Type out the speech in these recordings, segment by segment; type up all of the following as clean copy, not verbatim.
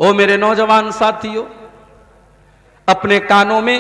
ओ मेरे नौजवान साथियों, अपने कानों में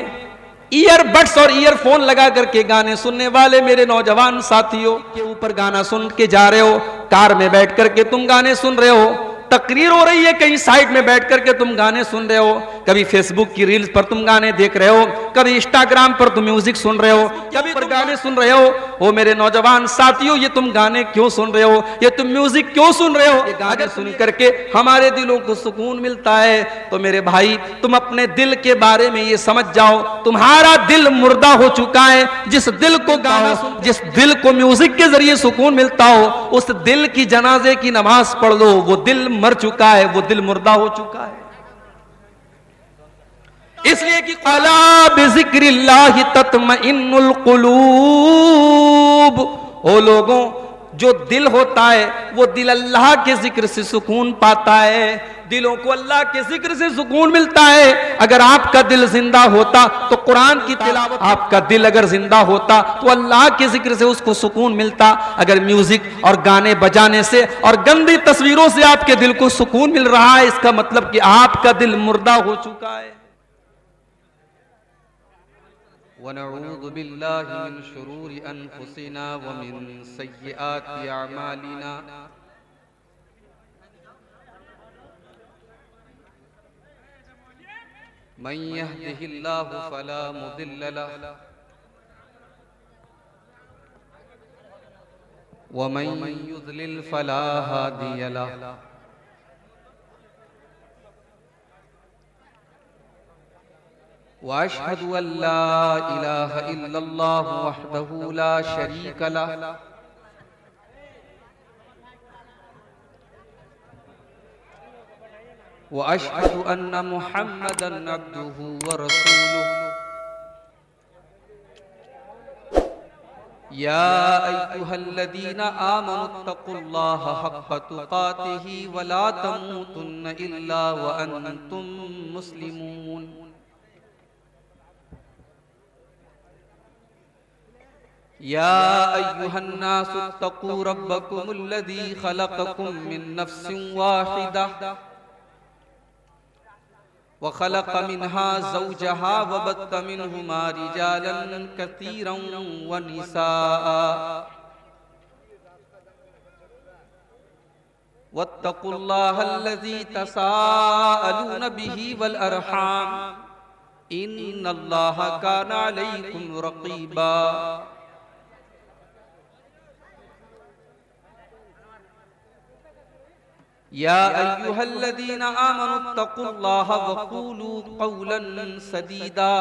ईयरबड्स और ईयरफोन लगा करके गाने सुनने वाले मेरे नौजवान साथियों के ऊपर गाना सुन के जा रहे हो, कार में बैठ करके तुम गाने सुन रहे हो, तकरीर हो रही है कहीं साइड में बैठ करके तुम गाने सुन रहे हो, कभी फेसबुक की रील्स पर तुम गाने देख रहे हो, कभी इंस्टाग्राम पर तुम म्यूजिक सुन रहे हो, कभी पर गाने सुन रहे हो। ओ मेरे नौजवान साथियों, ये तुम गाने क्यों सुन रहे हो, ये तुम म्यूजिक क्यों सुन रहे हो? ये गाने सुन करके हमारे दिलों को सुकून मिलता है। तो मेरे भाई, तुम अपने दिल के बारे में ये समझ जाओ, तुम्हारा दिल मुर्दा हो चुका है। जिस दिल को गाना, जिस दिल को म्यूजिक के जरिए सुकून मिलता हो, उस दिल की जनाजे की नमाज पढ़ लो, वो दिल मर चुका है, वो दिल मुर्दा हो चुका है। इसलिए कि अला बिज़िक्रिल्लाहि तत्मइन्नुल कुलूब, ओ लोगों, जो दिल होता है वो दिल अल्लाह के जिक्र से सुकून पाता है। दिलों को अल्लाह के जिक्र से सुकून मिलता है। अगर आपका दिल जिंदा होता तो कुरान की तिलावत, आपका दिल अगर जिंदा होता तो अल्लाह के जिक्र से उसको सुकून मिलता। अगर म्यूजिक और गाने बजाने से और गंदी तस्वीरों से आपके दिल को सुकून मिल रहा है, इसका मतलब कि आपका दिल मुर्दा हो चुका है। वनऊज़ु बिल्लाहि मिन शुरूरि अनफुसिना व मिन सय्यिआति अअमालिना, मन यहदिहिल्लाहु फला मुदिल्ल लहु व मन युज़लिल फला हादिय लहु। वअशहदु अल्ला इलाहा इल्लल्लाह वहदहु ला शरीक लहु वअशहदु अन्ना मुहम्मदन अब्दुहु व रसूलुहु। या अय्युहल्लज़ीना आमनुत्तक़ुल्लाहा हक़्क़ तुक़ातिही व ला तमूतुन्न इल्ला व अंतुम मुस्लिमून। या अय्युहन्नासुत्तक़ू रब्बकुमुल्लज़ी ख़लक़कुम मिन नफ़्सिन वाहिदह व ख़लक़ मिन्हा ज़ौजहा व बत्त मिन्हुमा रिजालन कसीरन व निसाअ वत्तक़ुल्लाहल्लज़ी तसाअलून बिही वल अरहाम इन्नल्लाहा काना अलैकुम रक़ीबा। या अय्युहल्लज़ीना आमनुत्तक़ुल्लाहा वक़ूलू क़ौलन सदीदा।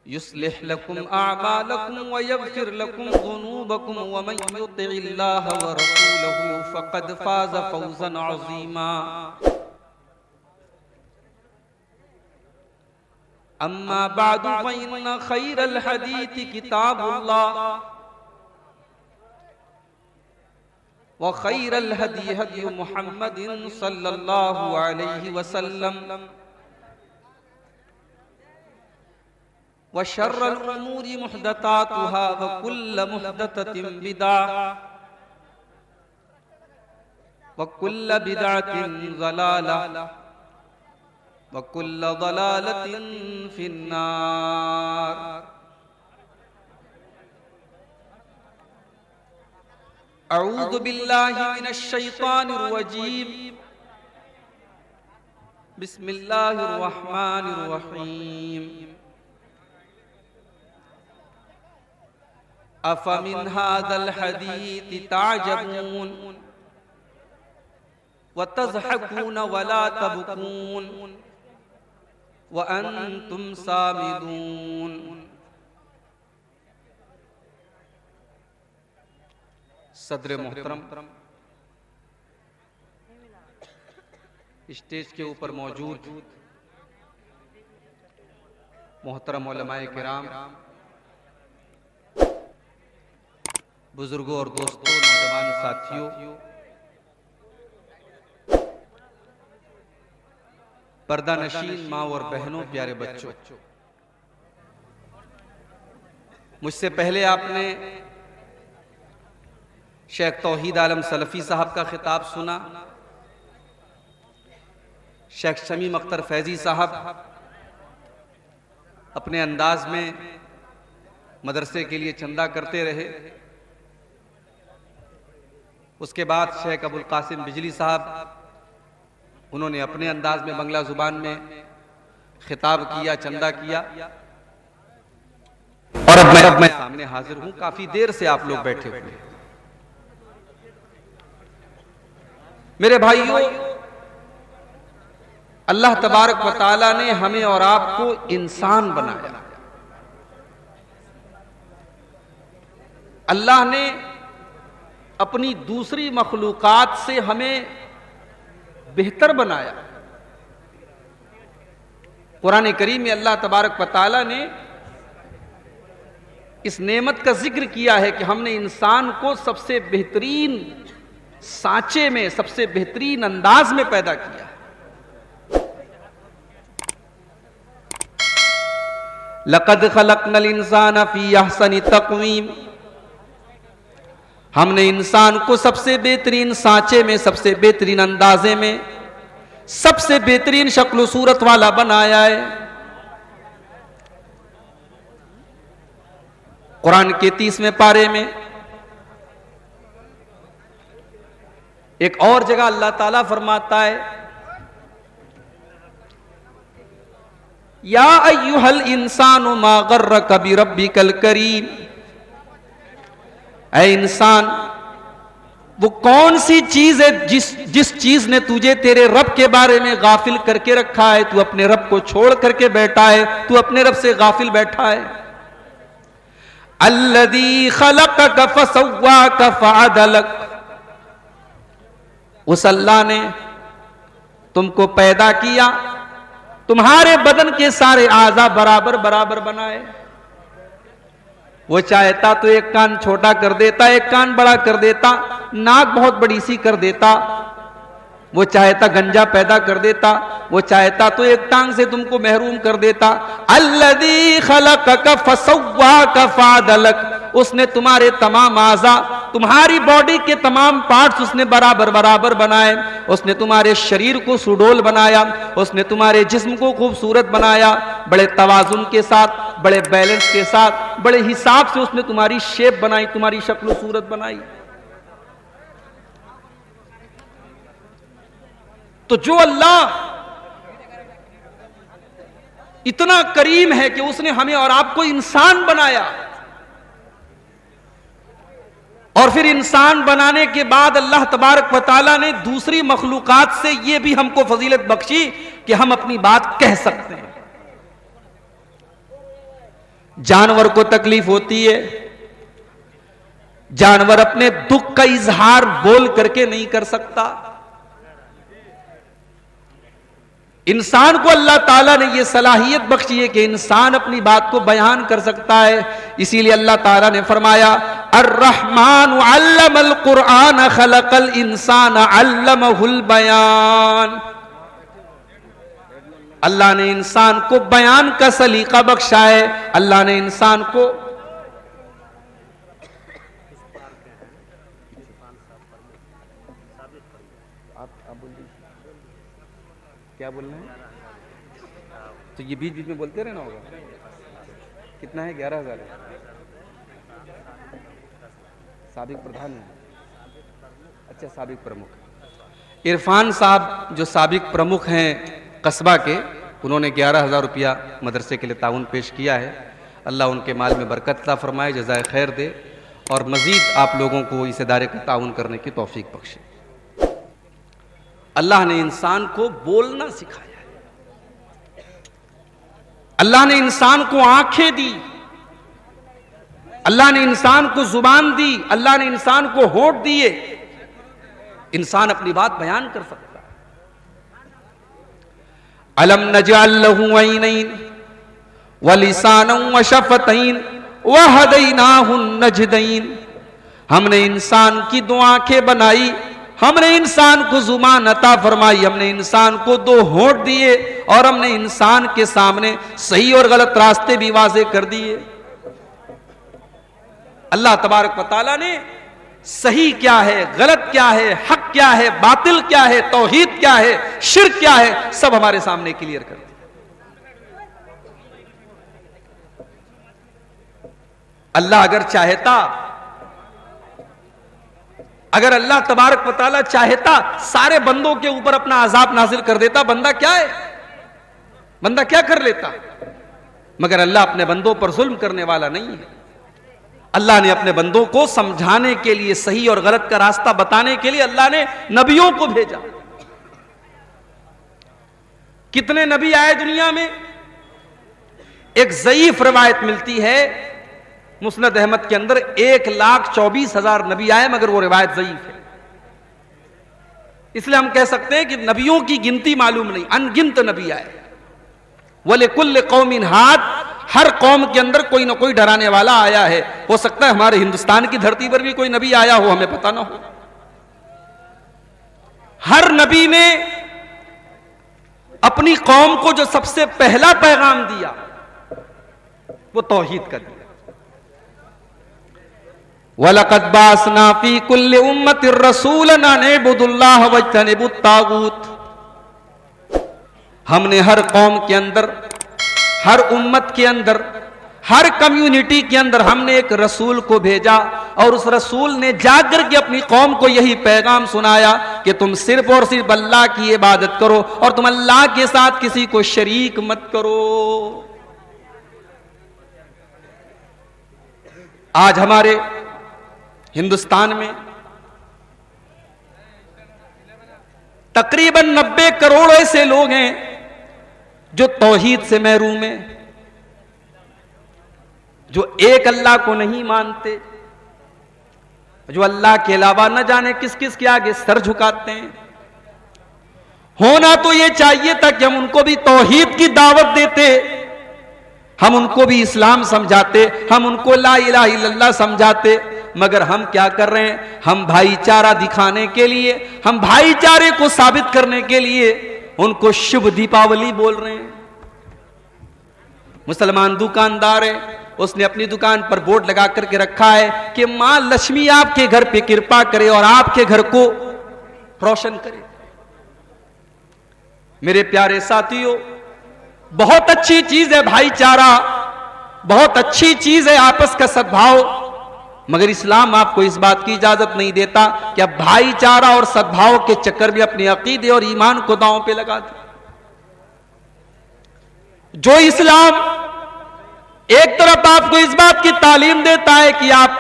युस्लिह लकुम अअमालकुम व यग़फिर लकुम ज़ुनूबकुम व मन युतिइल्लाह व रसूलहु फ़क़द फ़ाज़ फ़ौज़न अज़ीमा। अम्मा बादु फ़इन्न ख़ैरल हदीथि किताबुल्लाह व ख़ैरल हदी हदी मुहम्मदिन सल्लल्लाहु अलैहि वसल्लम व शर्रल उमूरि मुहदतातुहा व कुल्ल मुहदततिन बिदअह व कुल्ल बिदअतिन ज़लालह व कुल्ल ज़लालतिन फिन्नार। अऊज़ु बिल्लाहि मिनश शैतानिर रजीम। बिस्मिल्लाहिर रहमानिर रहीम। अफ़मिन हाज़ल हदीथि ताजबून व तज़हकून व ला तबकून व अंतुम सामिदून। सदर मोहतरम, स्टेज के ऊपर मौजूद मोहतरम उलमाए किराम, बुजुर्गों और दोस्तों, नौजवान साथियों, पर्दा नशीन माँ और बहनों, प्यारे बच्चों, मुझसे पहले आपने शेख तौहीद आलम सलफ़ी साहब का खिताब सुना, शेख शमीम अख्तर फैज़ी साहब अपने अंदाज में मदरसे के लिए चंदा करते रहे। उसके बाद शेख अबुल कासिम बिजली साहब, उन्होंने अपने अंदाज में बंगला जुबान में खिताब किया, चंदा किया। और अब मैं सामने हाजिर हूं, काफी देर से आप लोग बैठे हुए हैं। मेरे भाइयों, अल्लाह तबारक व तआला ने हमें और आपको इंसान बनाया। अल्लाह ने अपनी दूसरी मखलूकात से हमें बेहतर बनाया। कुरान करीम में अल्लाह तबारक व तआला ने इस नेमत का जिक्र किया है कि हमने इंसान को सबसे बेहतरीन सांचे में, सबसे बेहतरीन अंदाज में पैदा किया। लक़द खलक़नल इंसान फी अहसनि तक़वीम, हमने इंसान को सबसे बेहतरीन सांचे में, सबसे बेहतरीन अंदाजे में, सबसे बेहतरीन शक्ल सूरत वाला बनाया है। कुरान के 30वें पारे में एक और जगह अल्लाह ताला फरमाता है, या अय्युहल इंसानु मा गर्रका बिरब्बिकल करीम, ऐ इंसान, वो कौन सी चीज है जिस चीज ने तुझे तेरे रब के बारे में गाफिल करके रखा है। तू अपने रब को छोड़ करके बैठा है, तू अपने रब से गाफिल बैठा है। अल्लज़ी खलक़का फसव्वाका फअदलक, उस अल्लाह ने तुमको पैदा किया, तुम्हारे बदन के सारे आज़ा बराबर बराबर बनाए। वो चाहता तो एक कान छोटा कर देता, एक कान बड़ा कर देता, नाक बहुत बड़ी सी कर देता। वो चाहता गंजा पैदा कर देता, वो चाहता तो एक टांग से तुमको महरूम कर देता। अल्लज़ी खलक़का फसव्वाका फअदलक, उसने तुम्हारे तमाम आज़ा, तुम्हारी बॉडी के तमाम पार्ट्स उसने बराबर बराबर बनाए। उसने तुम्हारे शरीर को सुडोल बनाया, उसने तुम्हारे जिस्म को खूबसूरत बनाया, बड़े तवाजुन के साथ, बड़े बैलेंस के साथ, बड़े हिसाब से उसने तुम्हारी शेप बनाई, तुम्हारी शक्ल सूरत बनाई। तो जो अल्लाह इतना करीम है कि उसने हमें और आपको इंसान बनाया, और फिर इंसान बनाने के बाद अल्लाह तबारक व तआला ने दूसरी मखलूकात से यह भी हमको फजीलत बख्शी कि हम अपनी बात कह सकते हैं। जानवर को तकलीफ होती है, जानवर अपने दुख का इजहार बोल करके नहीं कर सकता। इंसान को अल्लाह ताला ने यह सलाहियत बख्शी है कि इंसान अपनी बात को बयान कर सकता है। इसीलिए अल्लाह ताला ने फरमाया, अर्रहमानु अल्लमल कुरआन खलकल इंसान अल्लमहुल बयान। अल्लाह ने इंसान को बयान का सलीका बख्शा है। अल्लाह ने इंसान को क्या बोलना है, तो ये बीच बीच में बोलते रहना होगा। कितना है? 11,000 है। साबिक प्रधान है, अच्छा साबिक प्रमुख इरफान साहब जो साबिक प्रमुख हैं कस्बा के, उन्होंने 11,000 रुपया मदरसे के लिए ताउन पेश किया है। अल्लाह उनके माल में बरकत अता फरमाए, जज़ाए खैर दे, और मज़ीद आप लोगों को इस इदारे का ताउन करने की तौफीक बख्शे। अल्लाह ने इंसान को बोलना सिखाया है। अल्लाह ने इंसान को आंखें दी, अल्लाह ने इंसान को जुबान दी, अल्लाह ने इंसान को होंठ दिए। इंसान अपनी बात बयान कर सकता है। अलम नजअल लहू ऐनैन व लिसानन व शफतैन व हदैनाहु नजदैन, हमने इंसान की 2 आंखें बनाई, हमने इंसान को जुबान अता फरमाई, हमने इंसान को 2 होंठ दिए, और हमने इंसान के सामने सही और गलत रास्ते भी वाज़े कर दिए। अल्लाह तबारक व तआला ने सही क्या है, गलत क्या है, हक क्या है, बातिल क्या है, तौहीद क्या है, शिर्क क्या है, सब हमारे सामने क्लियर कर दिया। अल्लाह अगर चाहता, अगर अल्लाह तबारक व तआला चाहता सारे बंदों के ऊपर अपना अजाब नाजिल कर देता। बंदा क्या है, बंदा क्या कर लेता, मगर अल्लाह अपने बंदों पर जुल्म करने वाला नहीं है। अल्लाह ने अपने बंदों को समझाने के लिए, सही और गलत का रास्ता बताने के लिए अल्लाह ने नबियों को भेजा। कितने नबी आए दुनिया में? एक ज़ईफ रवायत मिलती है मुस्नद अहमद के अंदर 1,24,000 नबी आए, मगर वो रिवायत ज़ईफ है। इसलिए हम कह सकते हैं कि नबियों की गिनती मालूम नहीं, अनगिनत नबी आए। वलिकुल्ल कौमिन हाद, हर कौम के अंदर कोई ना कोई डराने वाला आया है। हो सकता है हमारे हिंदुस्तान की धरती पर भी कोई नबी आया हो, हमें पता ना हो। हर नबी ने अपनी कौम को जो सबसे पहला पैगाम दिया वो तौहीद का दिया। वलक़द बाअसना फी कुल्लि उम्मतिर रसूलन अन इब्दुल्लाह वज्तनिबुत तागूत। हमने हर कौम के अंदर, हर उम्मत के अंदर, हर कम्युनिटी के अंदर हमने एक रसूल को भेजा, और उस रसूल ने जाकर के अपनी कौम को यही पैगाम सुनाया कि तुम सिर्फ और सिर्फ अल्लाह की इबादत करो और तुम अल्लाह के साथ किसी को शरीक मत करो। आज हमारे हिंदुस्तान में तकरीबन 90 करोड़ ऐसे लोग हैं जो तौहीद से महरूम हैं, जो एक अल्लाह को नहीं मानते, जो अल्लाह के अलावा न जाने किस किस के आगे सर झुकाते हैं। होना तो यह चाहिए था कि हम उनको भी तौहीद की दावत देते, हम उनको भी इस्लाम समझाते, हम उनको ला इलाहा इल्लल्लाह समझाते, मगर हम क्या कर रहे हैं? हम भाईचारा दिखाने के लिए, हम भाईचारे को साबित करने के लिए उनको शुभ दीपावली बोल रहे हैं। मुसलमान दुकानदार है, उसने अपनी दुकान पर बोर्ड लगा करके रखा है कि मां लक्ष्मी आपके घर पे कृपा करे और आपके घर को रोशन करे। मेरे प्यारे साथियों, बहुत अच्छी चीज है भाईचारा, बहुत अच्छी चीज है आपस का सद्भाव, मगर इस्लाम आपको इस बात की इजाजत नहीं देता कि आप भाईचारा और सद्भाव के चक्कर में अपने अकीदे और ईमान को दांव पे लगा दें। जो इस्लाम एक तरफ आपको इस बात की तालीम देता है कि आप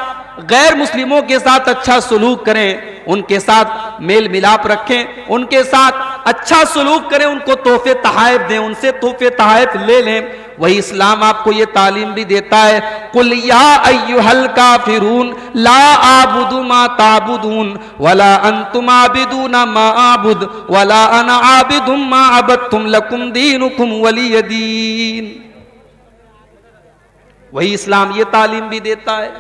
गैर मुस्लिमों के साथ अच्छा सलूक करें, उनके साथ मेल मिलाप रखें, उनके साथ अच्छा सलूक करें, उनको तोहफे तहाइफ दें, उनसे तोहफे तहाइफ ले लें, वही इस्लाम आपको ये तालीम भी देता है, कुल या अय्युहल काफिरून ला आबुदु मा ताबुदून वला अंतुम आबिदूना मा आबुद वला अना आबिदुम मा अबदतुम लकुम दीनुकुम वलिय दीन। वही इस्लाम ये तालीम भी देता है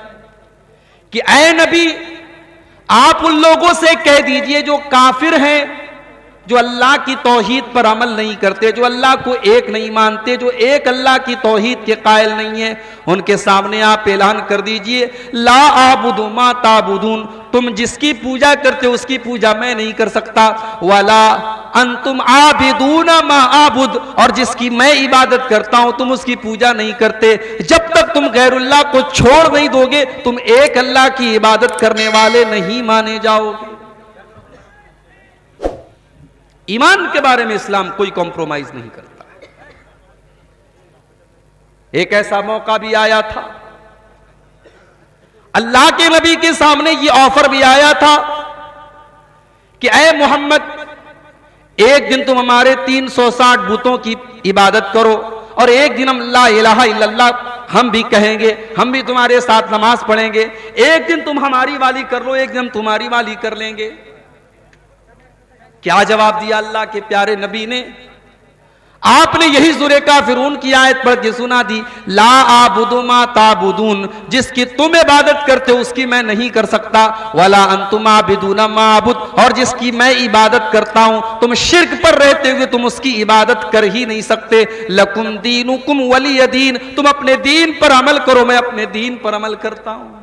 कि ऐ नबी, आप उन लोगों से कह दीजिए जो काफिर हैं, जो अल्लाह की तौहीद पर अमल नहीं करते, जो अल्लाह को एक नहीं मानते, जो एक अल्लाह की तौहीद के कायल नहीं है, उनके सामने आप ऐलान कर दीजिए ला आबुदु मा ताबुदून, तुम जिसकी पूजा करते हो उसकी पूजा मैं नहीं कर सकता, वला अंतुम आबिदूना मा आबुद, और जिसकी मैं इबादत करता हूं तुम उसकी पूजा नहीं करते। जब तक तुम गैरुल्लाह को छोड़ नहीं दोगे तुम एक अल्लाह की इबादत करने वाले नहीं माने जाओगे। ईमान के बारे में इस्लाम कोई कॉम्प्रोमाइज नहीं करता। एक ऐसा मौका भी आया था, अल्लाह के नबी के सामने ये ऑफर भी आया था कि ऐ मोहम्मद, एक दिन तुम हमारे 360 बुतों की इबादत करो और एक दिन हम ला इलाहा इल्लल्लाह हम भी कहेंगे, हम भी तुम्हारे साथ नमाज पढ़ेंगे, एक दिन तुम हमारी वाली कर लो, एक दिन हम तुम्हारी वाली कर लेंगे। क्या जवाब दिया अल्लाह के प्यारे नबी ने? आपने यही सूरे काफिरून की आयत पढ़ के सुना दी, ला आबुदु मा ताबुदून, जिसकी तुम इबादत करते हो उसकी मैं नहीं कर सकता, वला अंतुम आबिदूना मा आबुद, और जिसकी मैं इबादत करता हूं तुम शिर्क पर रहते हुए तुम उसकी इबादत कर ही नहीं सकते। लकुम दीनुकुम वलिय दीन, तुम अपने दीन पर अमल करो, मैं अपने दीन पर अमल करता हूं।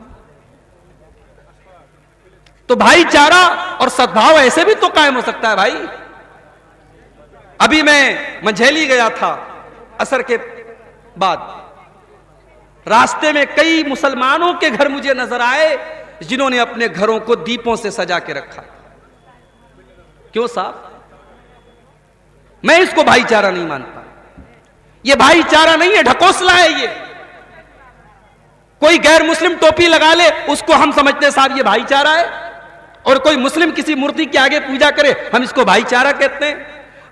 तो भाईचारा और सद्भाव ऐसे भी तो कायम हो सकता है भाई। अभी मैं मंझेली गया था असर के बाद, रास्ते में कई मुसलमानों के घर मुझे नजर आए जिन्होंने अपने घरों को दीपों से सजा के रखा। क्यों साहब? मैं इसको भाईचारा नहीं मानता। यह भाईचारा नहीं है, ढकोसला है ये। कोई गैर मुस्लिम टोपी लगा ले उसको हम समझते हैं साहब ये भाईचारा है, और कोई मुस्लिम किसी मूर्ति के आगे पूजा करे हम इसको भाईचारा कहते हैं।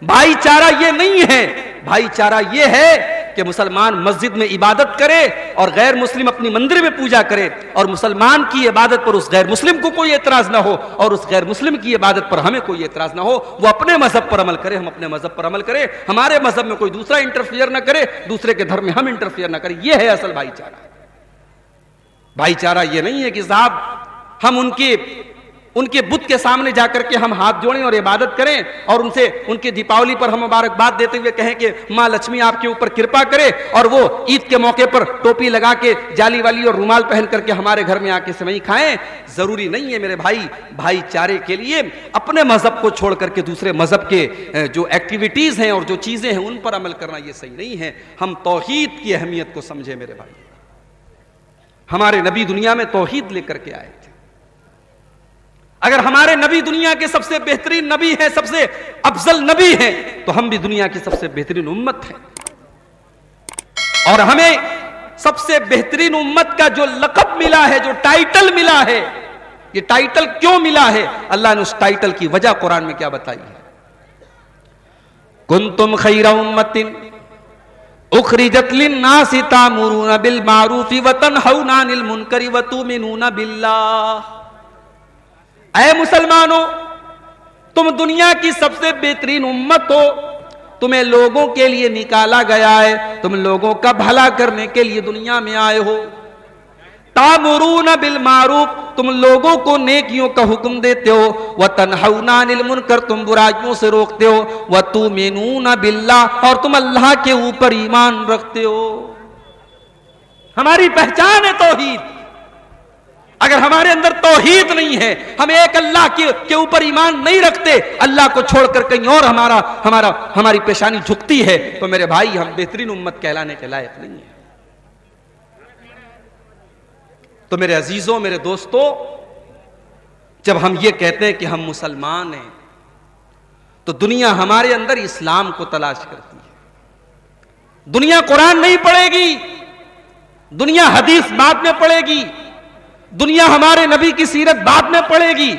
भाईचारा ये नहीं है। भाईचारा ये है कि मुसलमान मस्जिद में इबादत करे और गैर मुस्लिम अपनी मंदिर में पूजा करे, और मुसलमान की इबादत पर उस गैर मुस्लिम को कोई एतराज ना हो, और उस गैर मुस्लिम की इबादत पर हमें कोई एतराज ना हो। वो अपने मजहब पर अमल करे, हम अपने मजहब पर अमल करें, हमारे मजहब में कोई दूसरा इंटरफियर ना करे, दूसरे के धर्म में हम इंटरफियर ना करें। यह है असल भाईचारा। भाईचारा यह नहीं है कि साहब हम उनके बुत के सामने जाकर के हम हाथ जोड़ें और इबादत करें, और उनसे उनके दीपावली पर हम मुबारकबाद देते हुए कहें कि मां लक्ष्मी आपके ऊपर कृपा करे, और वो ईद के मौके पर टोपी लगा के जाली वाली और रुमाल पहन करके हमारे घर में आके सेवई खाएं। जरूरी नहीं है मेरे भाई। भाईचारे के लिए अपने मजहब को छोड़ करके दूसरे मजहब के जो एक्टिविटीज हैं और जो चीजें हैं उन पर अमल करना यह सही नहीं है। हम तौहीद की अहमियत को समझे मेरे भाई। हमारे नबी दुनिया में तौहीद लेकर के आए थे। अगर हमारे नबी दुनिया के सबसे बेहतरीन नबी हैं, सबसे अफजल नबी हैं, तो हम भी दुनिया की सबसे बेहतरीन उम्मत हैं। और हमें सबसे बेहतरीन उम्मत का जो लक़ब मिला है, जो टाइटल मिला है, ये टाइटल क्यों मिला है? अल्लाह ने उस टाइटल की वजह कुरान में क्या बताई है? कुंतुम खैरा उम्मतिन उखरिजत लिन्नासि तामुरूना बिल मारूफि व तनहौना अनिल मुनकरि व तुमिनूना बिल्लाह। ऐ मुसलमानों, तुम दुनिया की सबसे बेहतरीन उम्मत हो। तुम्हें लोगों के लिए निकाला गया है, तुम लोगों का भला करने के लिए दुनिया में आए हो। तामुरूना बिल मारूफ, तुम लोगों को नेकियों का हुक्म देते हो। व तनहौना अनिल मुनकर, तुम बुराइयों से रोकते हो। व तुमिनूना बिल्लाह, और तुम अल्लाह के ऊपर ईमान रखते हो। हमारी पहचान है तौहीद। अगर हमारे अंदर तौहीद नहीं है, हम एक अल्लाह के ऊपर ईमान नहीं रखते, अल्लाह को छोड़कर कहीं और हमारी पेशानी झुकती है, तो मेरे भाई हम बेहतरीन उम्मत कहलाने के लायक नहीं है। तो मेरे अजीजों, मेरे दोस्तों, जब हम ये कहते हैं कि हम मुसलमान हैं, तो दुनिया हमारे अंदर इस्लाम को तलाश करती है। दुनिया कुरान नहीं पढ़ेगी, दुनिया हदीस बाद में पढ़ेगी, दुनिया हमारे नबी की सीरत बाद में पढ़ेगी।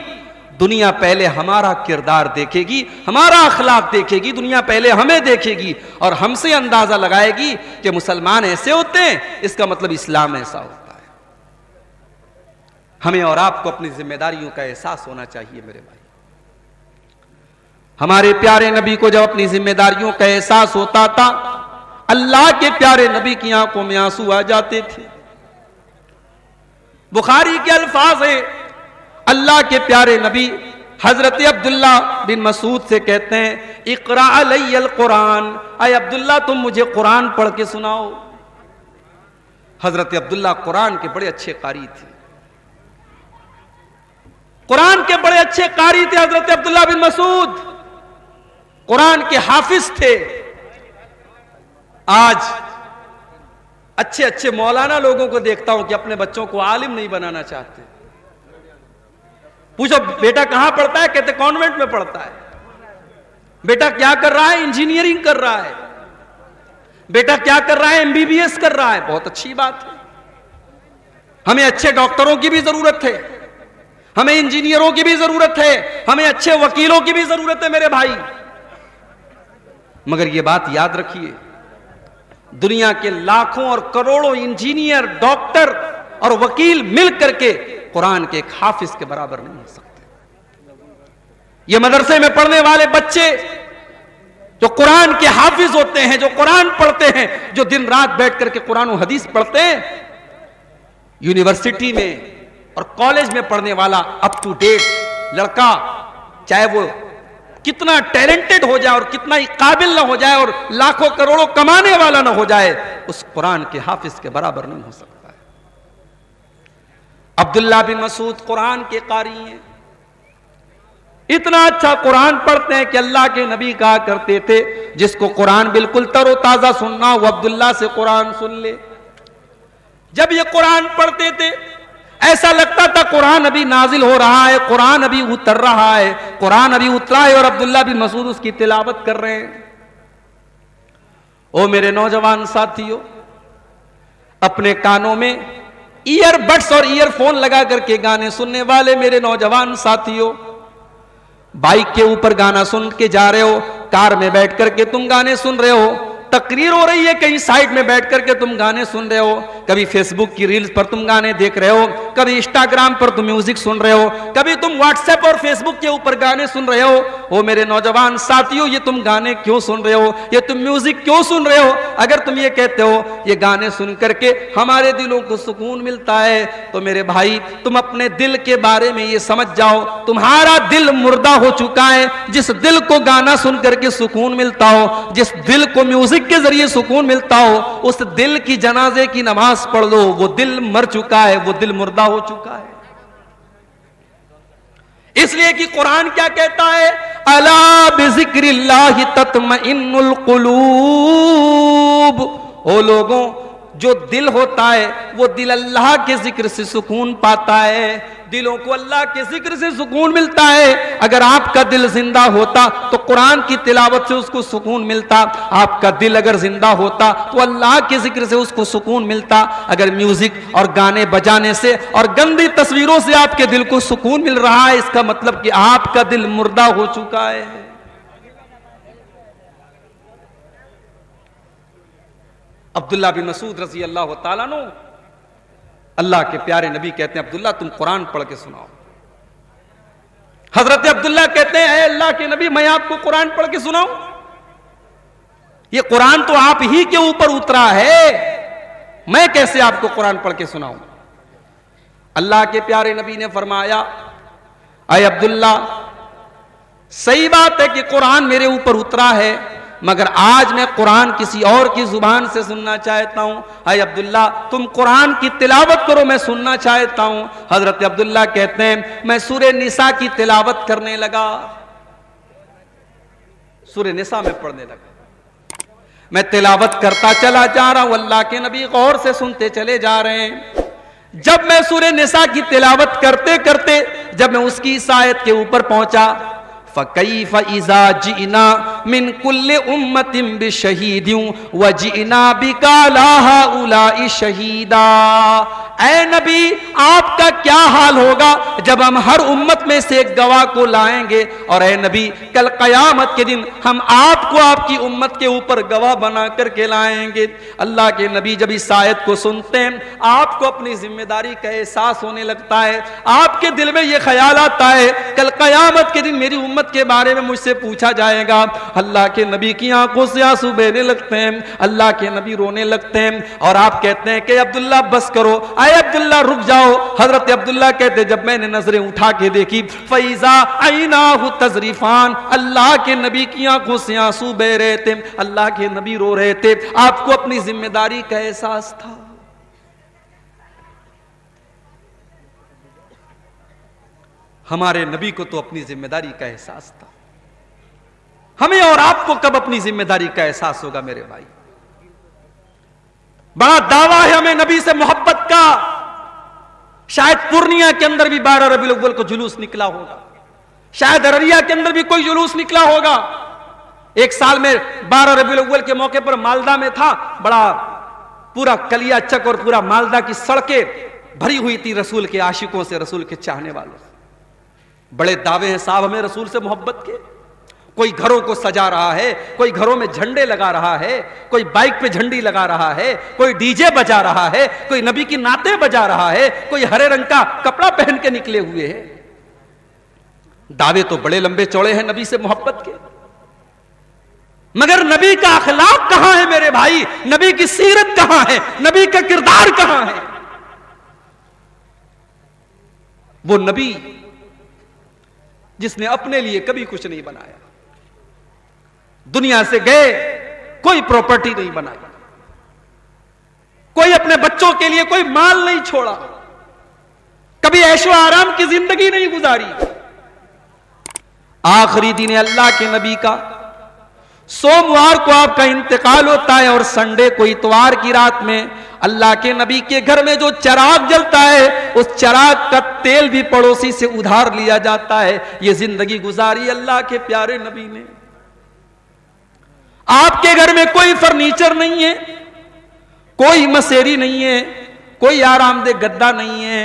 दुनिया पहले हमारा किरदार देखेगी, हमारा अखलाक देखेगी। दुनिया पहले हमें देखेगी और हमसे अंदाजा लगाएगी कि मुसलमान ऐसे होते हैं, इसका मतलब इस्लाम ऐसा होता है। हमें और आपको अपनी जिम्मेदारियों का एहसास होना चाहिए मेरे भाई। हमारे प्यारे नबी को जब अपनी जिम्मेदारियों का एहसास होता था, अल्लाह के प्यारे नबी की आंखों में आंसू आ जाते थे। बुखारी के अल्फाज है, अल्लाह के प्यारे नबी हजरत अब्दुल्ला बिन मसूद से कहते हैं, इक़रा अलैयल कुरान, अय अब्दुल्ला तुम मुझे कुरान पढ़ के सुनाओ। हजरत अब्दुल्ला कुरान के बड़े अच्छे कारी थे। कुरान के बड़े अच्छे कारी थे हजरत अब्दुल्ला बिन मसूद, कुरान के हाफिज थे। आज अच्छे अच्छे मौलाना लोगों को देखता हूं कि अपने बच्चों को आलिम नहीं बनाना चाहते। पूछो बेटा कहां पढ़ता है, कहते कॉन्वेंट में पढ़ता है। बेटा क्या कर रहा है, इंजीनियरिंग कर रहा है। बेटा क्या कर रहा है, एमबीबीएस कर रहा है। बहुत अच्छी बात है। हमें अच्छे डॉक्टरों की भी जरूरत है, हमें इंजीनियरों की भी जरूरत है, हमें अच्छे वकीलों की भी जरूरत है मेरे भाई। मगर यह बात याद रखिए, दुनिया के लाखों और करोड़ों इंजीनियर, डॉक्टर और वकील मिल करके कुरान के एक हाफिज के बराबर नहीं हो सकते। ये मदरसे में पढ़ने वाले बच्चे जो कुरान के हाफिज होते हैं, जो कुरान पढ़ते हैं, जो दिन रात बैठ करके कुरान और हदीस पढ़ते हैं, यूनिवर्सिटी में और कॉलेज में पढ़ने वाला अप टू डेट लड़का, चाहे वो कितना टैलेंटेड हो जाए और कितना ही काबिल ना हो जाए और लाखों करोड़ों कमाने वाला ना हो जाए, उस कुरान के हाफिज के बराबर नहीं हो सकता है। अब्दुल्ला बिन मसूद कुरान के कारी हैं। इतना अच्छा कुरान पढ़ते हैं कि अल्लाह के नबी कहा करते थे जिसको कुरान बिल्कुल तरोताजा सुनना हो अब्दुल्ला से कुरान सुन ले। जब ये कुरान पढ़ते थे ऐसा लगता था कुरान अभी नाजिल हो रहा है, कुरान अभी उतर रहा है, कुरान अभी उतरा है और अब्दुल्ला बिन मसूद उसकी तिलावत कर रहे हैं। ओ मेरे नौजवान साथियों, अपने कानों में ईयरबड्स और ईयरफोन लगा करके गाने सुनने वाले मेरे नौजवान साथियों, बाइक के ऊपर गाना सुन के जा रहे हो, कार में बैठ करके तुम गाने सुन रहे हो, तकरीर हो रही है कहीं साइड में बैठ करके तुम गाने सुन रहे हो, कभी फेसबुक की रील्स पर तुम गाने देख रहे हो, कभी इंस्टाग्राम पर तुम म्यूजिक सुन रहे हो, कभी तुम व्हाट्सएप और फेसबुक के ऊपर गाने सुन रहे हो। ओ मेरे नौजवान साथियों, ये तुम गाने क्यों सुन रहे हो, ये तुम म्यूजिक क्यों सुन रहे हो? अगर तुम ये कहते हो ये गाने सुन करके हमारे दिलों को सुकून मिलता है, तो मेरे भाई तुम अपने दिल के बारे में ये समझ जाओ, तुम्हारा दिल मुर्दा हो चुका है। जिस दिल को गाना सुन करके सुकून मिलता हो, जिस दिल को म्यूजिक के जरिए सुकून मिलता हो, उस दिल की जनाजे की नमाज पढ़ लो, वो दिल मर चुका है, वो दिल मुर्दा हो चुका है। इसलिए कि कुरान क्या कहता है, अला बिज़िक्रिल्लाहि तत्मइन्नुल कुलूब। ओ लोगों, जो दिल होता है वो दिल अल्लाह के जिक्र से सुकून पाता है, दिलों को अल्लाह के जिक्र से सुकून मिलता है। अगर आपका दिल जिंदा होता तो कुरान की तिलावत से उसको सुकून मिलता, आपका दिल अगर जिंदा होता तो अल्लाह के जिक्र से उसको सुकून मिलता। अगर म्यूजिक और गाने बजाने से और गंदी तस्वीरों से आपके दिल को सुकून मिल रहा है, इसका मतलब कि आपका दिल मुर्दा हो चुका है। अब्दुल्ला बिन मसूद रजी अल्लाह ताला अन्हु, अल्लाह के प्यारे नबी कहते हैं, अब्दुल्ला तुम कुरान पढ़ के सुनाओ। हजरत अब्दुल्ला कहते हैं, अल्लाह के नबी मैं आपको कुरान पढ़ के सुनाऊं? ये कुरान तो आप ही के ऊपर उतरा है, मैं कैसे आपको कुरान पढ़ के सुनाऊं? अल्लाह के प्यारे नबी ने फरमाया, अय अब्दुल्ला, सही बात है कि कुरान मेरे ऊपर उतरा है, मगर आज मैं कुरान किसी और की जुबान से सुनना चाहता हूं। अय अब्दुल्ला, तुम कुरान की तिलावत करो, मैं सुनना चाहता हूं। हजरत अब्दुल्ला कहते हैं, मैं सूरे निसा की तिलावत करने लगा, सूरे निसा में पढ़ने लगा। मैं तिलावत करता चला जा रहा हूं, अल्लाह के नबी गौर से सुनते चले जा रहे हैं। जब मैं सूरे निसा की तिलावत करते करते जब मैं उसकी इस आयत के ऊपर पहुंचा, फ़कैफ़ इज़ा जिना मिन कुल्लि उम्मतिन बिशहीदिन व जिना बिका ला हाउलाई शहीदा। ऐ नबी, आपका क्या हाल होगा जब हम हर उम्मत में से एक गवाह को लाएंगे, और ऐ नबी कल क़यामत के दिन हम आपको आपकी उम्मत के ऊपर गवाह बना करके लाएंगे। अल्लाह के नबी जब इस आयत को सुनते हैं, आपको अपनी जिम्मेदारी का एहसास होने लगता है, आपके दिल में यह ख्याल आता है कल क़यामत के दिन मेरी उम्मत के बारे में मुझसे पूछा जाएगा। अल्लाह के नबी की आंखों से आंसू बहने लगते हैं, अल्लाह के नबी रोने लगते हैं, और आप कहते हैं कि अब्दुल्ला बस करो, आए अब्दुल्ला रुक जाओ। हजरत अब्दुल्ला कहते, जब मैंने नजरें उठा के देखी, फैजा आईनाहु तजरीफान, अल्लाह के नबी की आंखों से आंसू बह रहे थे, अल्लाह के नबी रो रहे थे। आपको अपनी जिम्मेदारी का एहसास था। हमारे नबी को तो अपनी जिम्मेदारी का एहसास था, हमें और आपको कब अपनी जिम्मेदारी का एहसास होगा मेरे भाई? बड़ा दावा है हमें नबी से मोहब्बत का। शायद पूर्णिया के अंदर भी 12 रबीउल अव्वल को जुलूस निकला होगा, शायद अररिया के अंदर भी कोई जुलूस निकला होगा। एक साल में 12 रबीउल अव्वल के मौके पर मालदा में था, बड़ा पूरा कलिया चक और पूरा मालदा की सड़कें भरी हुई थी रसूल के आशिकों से, रसूल के चाहने वालों से। बड़े दावे हैं साहब हमें रसूल से मोहब्बत के। कोई घरों को सजा रहा है, कोई घरों में झंडे लगा रहा है, कोई बाइक पे झंडी लगा रहा है, कोई डीजे बजा रहा है, कोई नबी की नाते बजा रहा है, कोई हरे रंग का कपड़ा पहन के निकले हुए हैं। दावे तो बड़े लंबे चौड़े हैं नबी से मोहब्बत के, मगर नबी का अखलाक कहां है मेरे भाई? नबी की सीरत कहां है? नबी का किरदार कहां है? वो नबी जिसने अपने लिए कभी कुछ नहीं बनाया, दुनिया से गए कोई प्रॉपर्टी नहीं बनाई, कोई अपने बच्चों के लिए कोई माल नहीं छोड़ा, कभी ऐशो आराम की जिंदगी नहीं गुजारी। आखिरी दिन अल्लाह के नबी का, सोमवार को आपका इंतकाल होता है और संडे को इतवार की रात में अल्लाह के नबी के घर में जो चिराग जलता है उस चिराग का तेल भी पड़ोसी से उधार लिया जाता है। यह जिंदगी गुजारी अल्लाह के प्यारे नबी ने। आपके घर में कोई फर्नीचर नहीं है, कोई मसेरी नहीं है, कोई आरामदेह गद्दा नहीं है।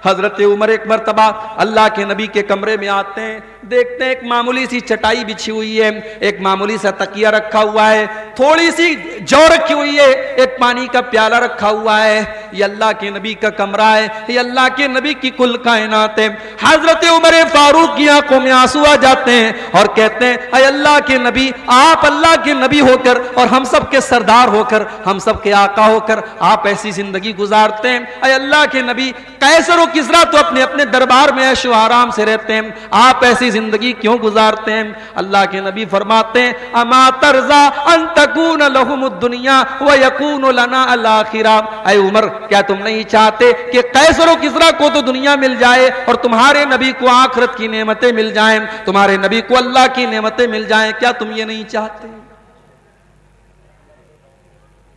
हजरत उमर एक मर्तबा अल्लाह के नबी के कमरे में आते हैं, देखते हैं एक मामूली सी चटाई बिछी हुई है, एक मामूली सा तकिया रखा हुआ है, थोड़ी सी जौ रखी हुई है, एक पानी का प्याला रखा हुआ है। ये अल्लाह के नबी का कमरा है, ये अल्लाह के नबी की कुल कायनात है। हजरत उमर फारूक की आंखों में आंसू आ जाते हैं और कहते हैं, अय अल्लाह के नबी, आप अल्लाह के नबी होकर और हम सब के सरदार होकर, हम सब के आका होकर आप ऐसी जिंदगी गुजारते हैं। अय अल्लाह के नबी, कैसर और किसरा तो अपने अपने दरबार में ऐशो आराम से रहते हैं, आप ऐसी जिंदगी क्यों गुजारते हैं? अल्लाह के नबी फरमाते हैं, अमा तरजा अन तकून लहुमुद दुनिया व यकून लना अल आखिरा। ऐ उमर, क्या तुम नहीं चाहते कि कैसर और किसरा को तो दुनिया मिल जाए और तुम्हारे नबी को आखिरत की नेमतें मिल जाएं, तुम्हारे नबी को अल्लाह की नेमतें मिल जाएं? क्या तुम ये नहीं चाहते?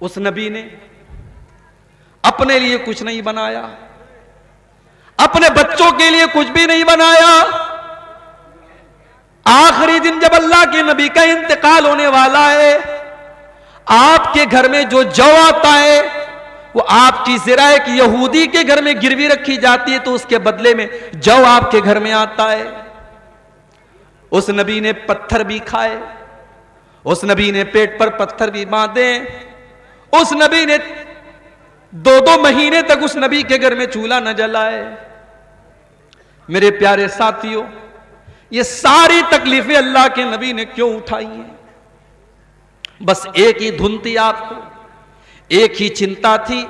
उस नबी ने अपने लिए कुछ नहीं बनाया, अपने बच्चों के लिए कुछ भी नहीं बनाया। आखिरी दिन जब अल्लाह के नबी का इंतकाल होने वाला है, आपके घर में जो जौ आता है वो आपकी ज़रा एक यहूदी के घर में गिरवी रखी जाती है, तो उसके बदले में जौ आपके घर में आता है। उस नबी ने पत्थर भी खाए, उस नबी ने पेट पर पत्थर भी बांधे, उस नबी ने 2-2 महीने तक उस नबी के घर में चूल्हा न जलाए। मेरे प्यारे साथियों, ये सारी तकलीफें अल्लाह के नबी ने क्यों उठाई हैं? बस एक ही धुन थी आपको, एक ही चिंता थी,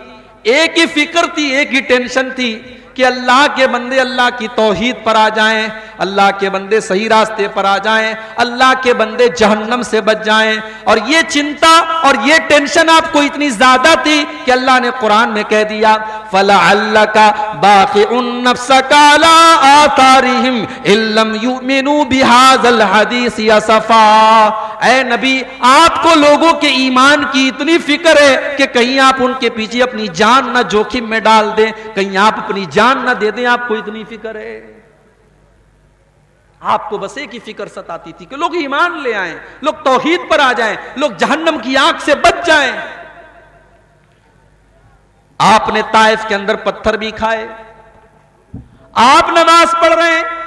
एक ही फिक्र थी, एक ही टेंशन थी कि अल्लाह के बंदे अल्लाह की तौहीद पर आ जाएं, अल्लाह के बंदे सही रास्ते पर आ जाएं, अल्लाह के बंदे जहन्नम से बच जाएं। और ये चिंता और ये टेंशन आपको इतनी ज्यादा थी कि अल्लाह ने कुरान में कह दिया, फलअल्लका बाक़िउन नफ्सका अला आतारिहिम इल्लम युमिनू बिहाज़ल हदीस यसफा। ऐ नबी, आपको लोगों के ईमान की इतनी फिक्र है कि कहीं आप उनके पीछे अपनी जान ना जोखिम में डाल दें, कहीं आप अपनी जान ना दे दें, आपको इतनी फिक्र है। आपको बस एक ही फिक्र सताती थी कि लोग ईमान ले आएं, लोग तौहीद पर आ जाएं, लोग जहन्नम की आंख से बच जाएं। आपने ताइफ के अंदर पत्थर भी खाए, आप नमाज पढ़ रहे हैं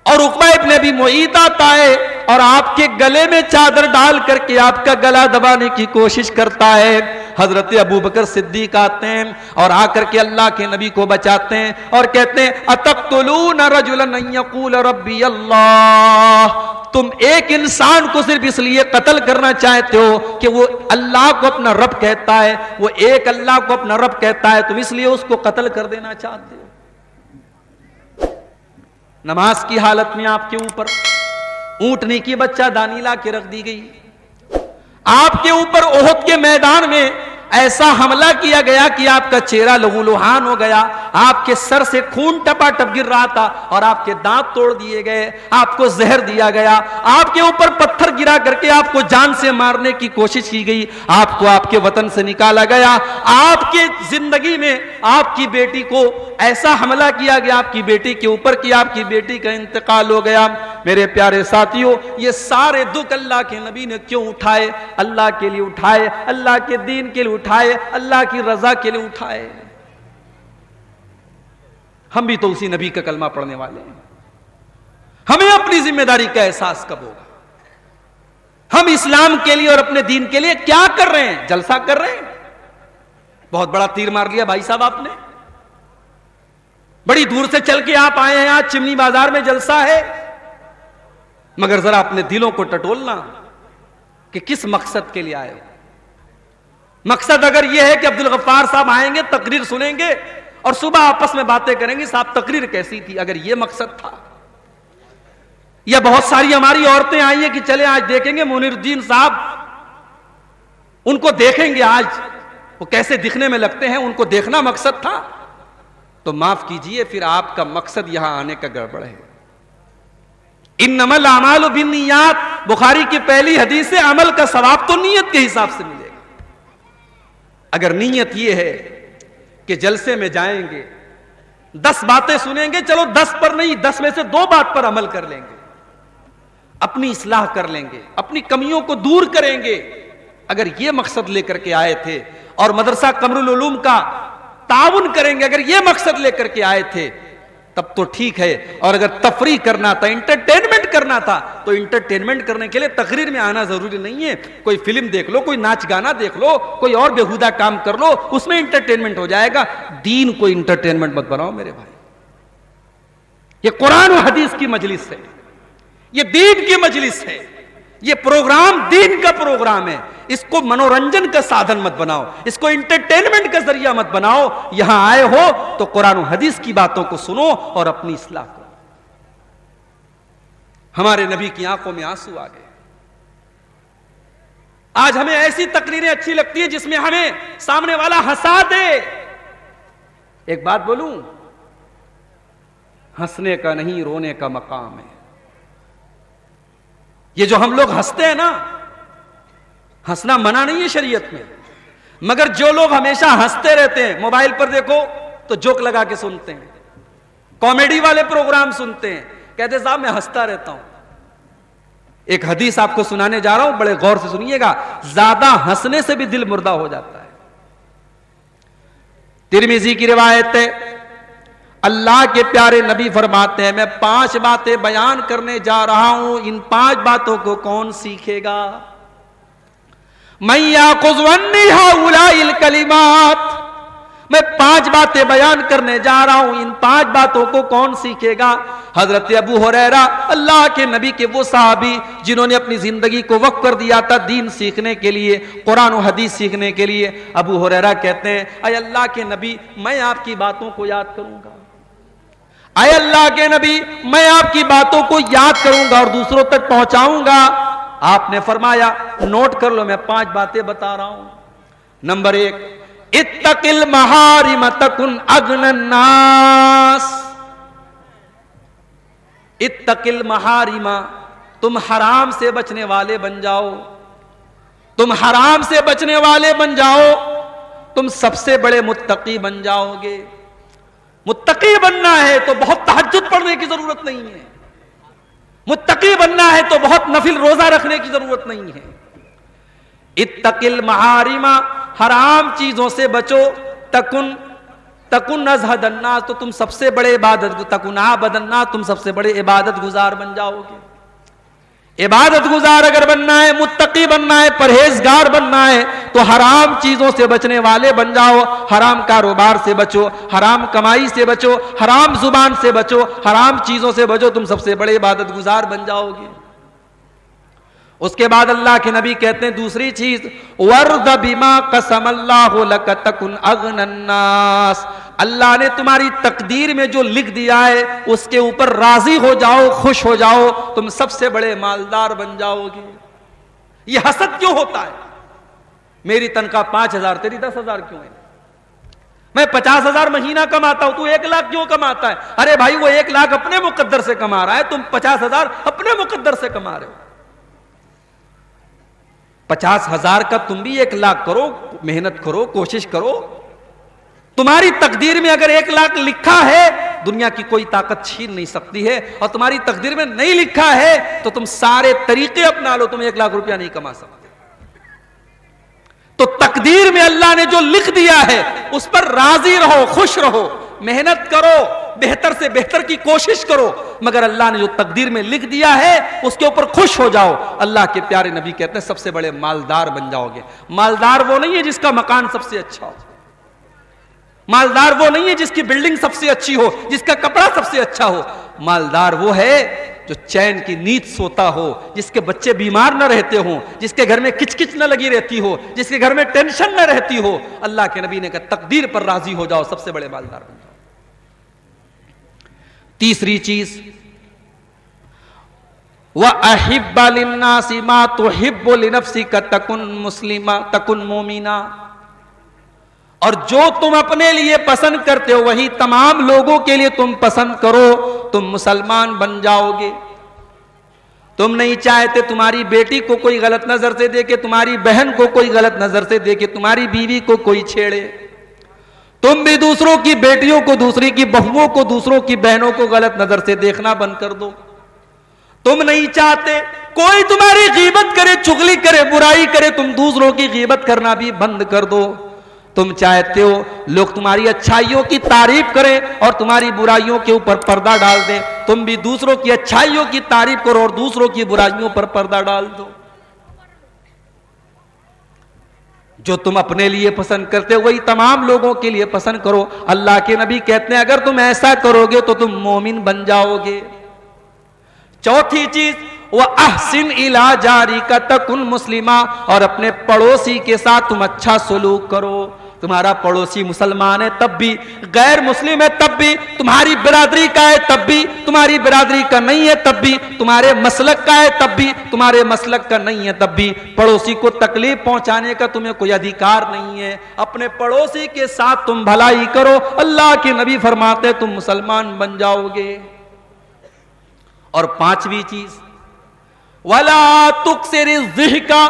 और उक़बा इब्न अबी मुईत आता है और आपके गले में चादर डाल करके आपका गला दबाने की कोशिश करता है। हजरत अबू बकर सिद्दीक आते हैं और आकर के अल्लाह के नबी को बचाते हैं और कहते हैं, अतक़्तुलून रजुलन अन यक़ूल रब्बी अल्लाह, तुम एक इंसान को सिर्फ इसलिए कत्ल करना चाहते हो कि वो अल्लाह को अपना रब कहता है, वो एक अल्लाह को अपना रब कहता है, तुम इसलिए उसको कत्ल कर देना चाहते हो। नमाज की हालत में आपके ऊपर ऊंटनी की बच्चा दानी ला के रख दी गई, आपके ऊपर ओहद के मैदान में ऐसा हमला किया गया कि आपका चेहरा लहूलुहान हो गया, आपके सर से खून टपाटप गिर रहा था और आपके दांत तोड़ दिए गए, आपको जहर दिया गया, आपके ऊपर पत्थर गिरा करके आपको जान से मारने की कोशिश की गई, आपको आपके वतन से निकाला गया, आपके जिंदगी में आपकी बेटी को ऐसा हमला किया गया आपकी बेटी के ऊपर कि आपकी बेटी का इंतकाल हो गया। मेरे प्यारे साथियों, ये सारे दुख अल्लाह के नबी ने क्यों उठाए? अल्लाह के लिए उठाए, अल्लाह के दीन के लिए उठाए, अल्लाह की रजा के लिए उठाए। हम भी तो उसी नबी का कलमा पढ़ने वाले हैं। हमें अपनी जिम्मेदारी का एहसास कब होगा? हम इस्लाम के लिए और अपने दीन के लिए क्या कर रहे हैं? जलसा कर रहे हैं? बहुत बड़ा तीर मार लिया भाई साहब आपने, बड़ी दूर से चल के आप आए हैं, आज चिमनी बाजार में जलसा है, मगर जरा अपने दिलों को टटोलना कि किस मकसद के लिए आए हो। मकसद अगर यह है कि अब्दुल गफ्फार साहब आएंगे, तकरीर सुनेंगे और सुबह आपस में बातें करेंगे, साहब तकरीर कैसी थी, अगर यह मकसद था, या बहुत सारी हमारी औरतें आई हैं कि चले आज देखेंगे मुनीरुद्दीन साहब, उनको देखेंगे आज वो कैसे दिखने में लगते हैं, उनको देखना मकसद था, तो माफ कीजिए फिर आपका मकसद यहां आने का गड़बड़ है। इन्नमल आमालु बिन्नियात, बुखारी की पहली हदीस से अमल का सवाब तो नीयत के हिसाब से मिलेगा। अगर नीयत यह है कि जलसे में जाएंगे 10 बातें सुनेंगे, चलो 10 पर नहीं 10 में से 2 बात पर अमल कर लेंगे, अपनी इस्लाह कर लेंगे, अपनी कमियों को दूर करेंगे, अगर यह मकसद लेकर के आए थे और मदरसा कमरुल उलूम का ताउन करेंगे, अगर यह मकसद लेकर के आए थे तब तो ठीक है। और अगर तफरी करना था, इंटरटेनमेंट करना था, तो इंटरटेनमेंट करने के लिए तकरीर में आना जरूरी नहीं है। कोई फिल्म देख लो, कोई नाच गाना देख लो, कोई और बेहुदा काम कर लो, उसमें इंटरटेनमेंट हो जाएगा। दीन को इंटरटेनमेंट मत बनाओ मेरे भाई। ये कुरान और हदीस की मजलिस है, ये दीन की मजलिस है, ये प्रोग्राम दीन का प्रोग्राम है। इसको मनोरंजन का साधन मत बनाओ, इसको इंटरटेनमेंट का जरिया मत बनाओ। यहां आए हो तो कुरान और हदीस की बातों को सुनो और अपनी इस्लाह करो। हमारे नबी की आंखों में आंसू आ गए। आज हमें ऐसी तकरीरें अच्छी लगती है जिसमें हमें सामने वाला हंसा दे। एक बात बोलूं, हंसने का नहीं रोने का मकाम है। ये जो हम लोग हंसते हैं ना, हंसना मना नहीं है शरीयत में, मगर जो लोग हमेशा हंसते रहते हैं, मोबाइल पर देखो तो जोक लगा के सुनते हैं, कॉमेडी वाले प्रोग्राम सुनते हैं, कहते साहब मैं हंसता रहता हूं। एक हदीस आपको सुनाने जा रहा हूं, बड़े गौर से सुनिएगा, ज्यादा हंसने से भी दिल मुर्दा हो जाता है। तिरमिजी की रिवायत है, अल्लाह के प्यारे नबी फरमाते हैं, मैं 5 बातें बयान करने जा रहा हूं, इन 5 बातों को कौन सीखेगा? कलिमात, मैं 5 बातें बयान करने जा रहा हूं, इन 5 बातों को कौन सीखेगा? हजरत अबू हुरैरा, अल्लाह के नबी के वो सहाबी जिन्होंने अपनी जिंदगी को वक्फ कर दिया था दीन सीखने के लिए, कुरान और हदीस सीखने के लिए। अबू हुरैरा कहते हैं, अय अल्लाह के नबी, मैं आपकी बातों को याद करूंगा। अय अल्लाह के नबी, मैं आपकी बातों को याद करूंगा और दूसरों तक पहुंचाऊंगा। आपने फरमाया, नोट कर लो, मैं 5 बातें बता रहा हूं। नंबर 1, इत्तकिल महारिम तकुन अग्नन्नास। इत्तकिल महारिमा, तुम हराम से बचने वाले बन जाओ, तुम हराम से बचने वाले बन जाओ, तुम सबसे बड़े मुत्तकी बन जाओगे। मुत्तकी बनना है तो बहुत तहज्जुद पढ़ने की जरूरत नहीं है, मुत्तकी बनना है तो बहुत नफिल रोजा रखने की जरूरत नहीं है। इत्तकिल महारिमा, हराम चीजों से बचो, तकुन अज़हदन्नास, तो तुम सबसे बड़े इबादत, तकुन आबदन्नास, तुम सबसे बड़े इबादत गुजार बन जाओगे। इबादत गुजार अगर बनना है, मुत्तकी बनना है, परहेजगार बनना है, तो हराम चीजों से बचने वाले बन जाओ। हराम कारोबार से बचो, हराम कमाई से बचो, हराम जुबान से बचो, हराम चीजों से बचो, तुम सबसे बड़े इबादत गुजार बन जाओगे। उसके बाद अल्लाह के नबी कहते हैं दूसरी चीज, वर्द बिमा कसमल्लाहु लक तकुन अगनन्नास, अल्लाह ने तुम्हारी तकदीर में जो लिख दिया है उसके ऊपर राजी हो जाओ, खुश हो जाओ, तुम सबसे बड़े मालदार बन जाओगे। ये हसद क्यों होता है? मेरी तनख्वाह 5,000, तेरी 10,000 क्यों है? मैं 50,000 महीना कमाता हूं, तू 1 लाख क्यों कमाता है? अरे भाई, वो 1 लाख अपने मुकद्दर से कमा रहा है, तुम 50,000 अपने मुकद्दर से कमा रहे हो। 50,000 का तुम भी 1 लाख करो, मेहनत करो, कोशिश करो। तुम्हारी तकदीर में अगर 1 लाख लिखा है, दुनिया की कोई ताकत छीन नहीं सकती है, और तुम्हारी तकदीर में नहीं लिखा है तो तुम सारे तरीके अपना लो, तुम 1 लाख रुपया नहीं कमा सकते। तो तकदीर में अल्लाह ने जो लिख दिया है उस पर राजी रहो, खुश रहो, मेहनत करो, बेहतर से बेहतर की कोशिश करो, मगर अल्लाह ने जो तकदीर में लिख दिया है उसके ऊपर खुश हो जाओ। अल्लाह के प्यारे नबी कहते हैं सबसे बड़े मालदार बन जाओगे। मालदार वो नहीं है जिसका मकान सबसे अच्छा हो, मालदार वो नहीं है जिसकी बिल्डिंग सबसे अच्छी हो, जिसका कपड़ा सबसे अच्छा हो। मालदार वो है जो चैन की नींद सोता हो, जिसके बच्चे बीमार न रहते हो, जिसके घर में किचकिच न लगी रहती हो, जिसके घर में टेंशन न रहती हो। अल्लाह के नबी ने कहा तकदीर पर राजी हो जाओ, सबसे बड़े मालदार बन जाओ। तीसरी चीज, व अहिब्बा लिन्नासी मा तुहिब्बु लिनफ्सिका तकुन मुस्लिमा तकुन मोमिना, और जो तुम अपने लिए पसंद करते हो वही तमाम लोगों के लिए तुम पसंद करो, तुम मुसलमान बन जाओगे। तुम नहीं चाहते तुम्हारी बेटी को कोई गलत नजर से देखे, तुम्हारी बहन को कोई गलत नजर से देखे, तुम्हारी बीवी को कोई छेड़े। तुम भी दूसरों की बेटियों को, दूसरी की बहुओं को, दूसरों की बहनों को गलत नजर से देखना बंद कर दो। तुम नहीं चाहते कोई तुम्हारी गीबत करे, चुगली करे, बुराई करे, तुम दूसरों की गीबत करना भी बंद कर दो। तुम चाहते हो लोग तुम्हारी अच्छाइयों की तारीफ करें और तुम्हारी बुराइयों के ऊपर पर्दा डाल दें। तुम भी दूसरों की अच्छाइयों की तारीफ करो और दूसरों की बुराइयों पर पर्दा डाल दो। जो तुम अपने लिए पसंद करते हो वही तमाम लोगों के लिए पसंद करो। अल्लाह के नबी कहते हैं अगर तुम ऐसा करोगे तो तुम मोमिन बन जाओगे। चौथी चीज, वह अहसिन इला जारी का तकुन मुस्लिमा, और अपने पड़ोसी के साथ तुम अच्छा सलूक करो। तुम्हारा पड़ोसी मुसलमान है तब भी, गैर मुस्लिम है तब भी, तुम्हारी बिरादरी का है तब भी, तुम्हारी बिरादरी का नहीं है तब भी, तुम्हारे मसलक का है तब भी, तुम्हारे मसलक का नहीं है तब भी, पड़ोसी को तकलीफ पहुंचाने का तुम्हें कोई अधिकार नहीं है। अपने पड़ोसी के साथ तुम भलाई करो। अल्लाह के नबी फरमाते तुम मुसलमान बन जाओगे। और पांचवी चीज, वला तुक्सिर का,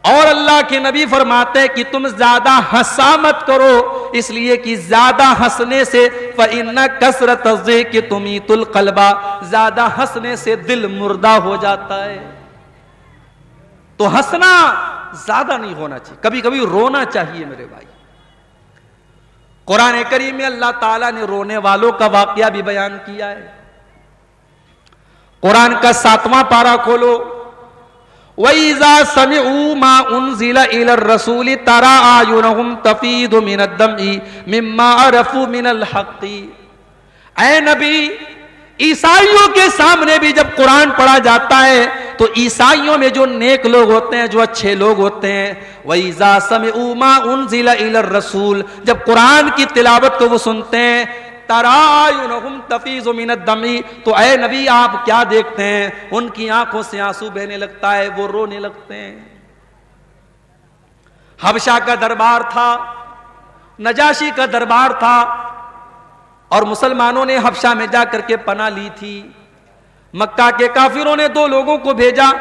और अल्लाह के नबी फरमाते हैं कि तुम ज्यादा हंसा मत करो, इसलिए कि ज्यादा हंसने से फइन्ना कसरत ज़िक्र तुमीतुल क़ल्बा, ज्यादा हंसने से दिल मुर्दा हो जाता है। तो हंसना ज्यादा नहीं होना चाहिए, कभी कभी रोना चाहिए मेरे भाई। कुरान करीम में अल्लाह ताला ने रोने वालों का वाकया भी बयान किया है। कुरान का 7वां पारा खोलो, वइज़ा समिऊ मा उनज़िला इलर रसूल तरा आयुनहुम तफीदु मिनद्दमई मिम्मा अरफू मिनल हक़्क़ी। ऐ नबी, ईसाइयों के सामने भी जब कुरान पढ़ा जाता है तो ईसाइयों में जो नेक लोग होते हैं, जो अच्छे लोग होते हैं, वइज़ा समिऊ मा उनज़िला इलर रसूल, जब कुरान की तिलावत को वो सुनते हैं, तरायुनहुम तफीज़ु मिनद्दमी, तो ऐ नबी आप क्या देखते हैं, उनकी आंखों से आंसू बहने लगता है, वो रोने लगते हैं। हबशा का दरबार था, नजाशी का दरबार था, और मुसलमानों ने हबशा में जाकर के पनाह ली थी। मक्का के काफिरों ने 2 लोगों को भेजा,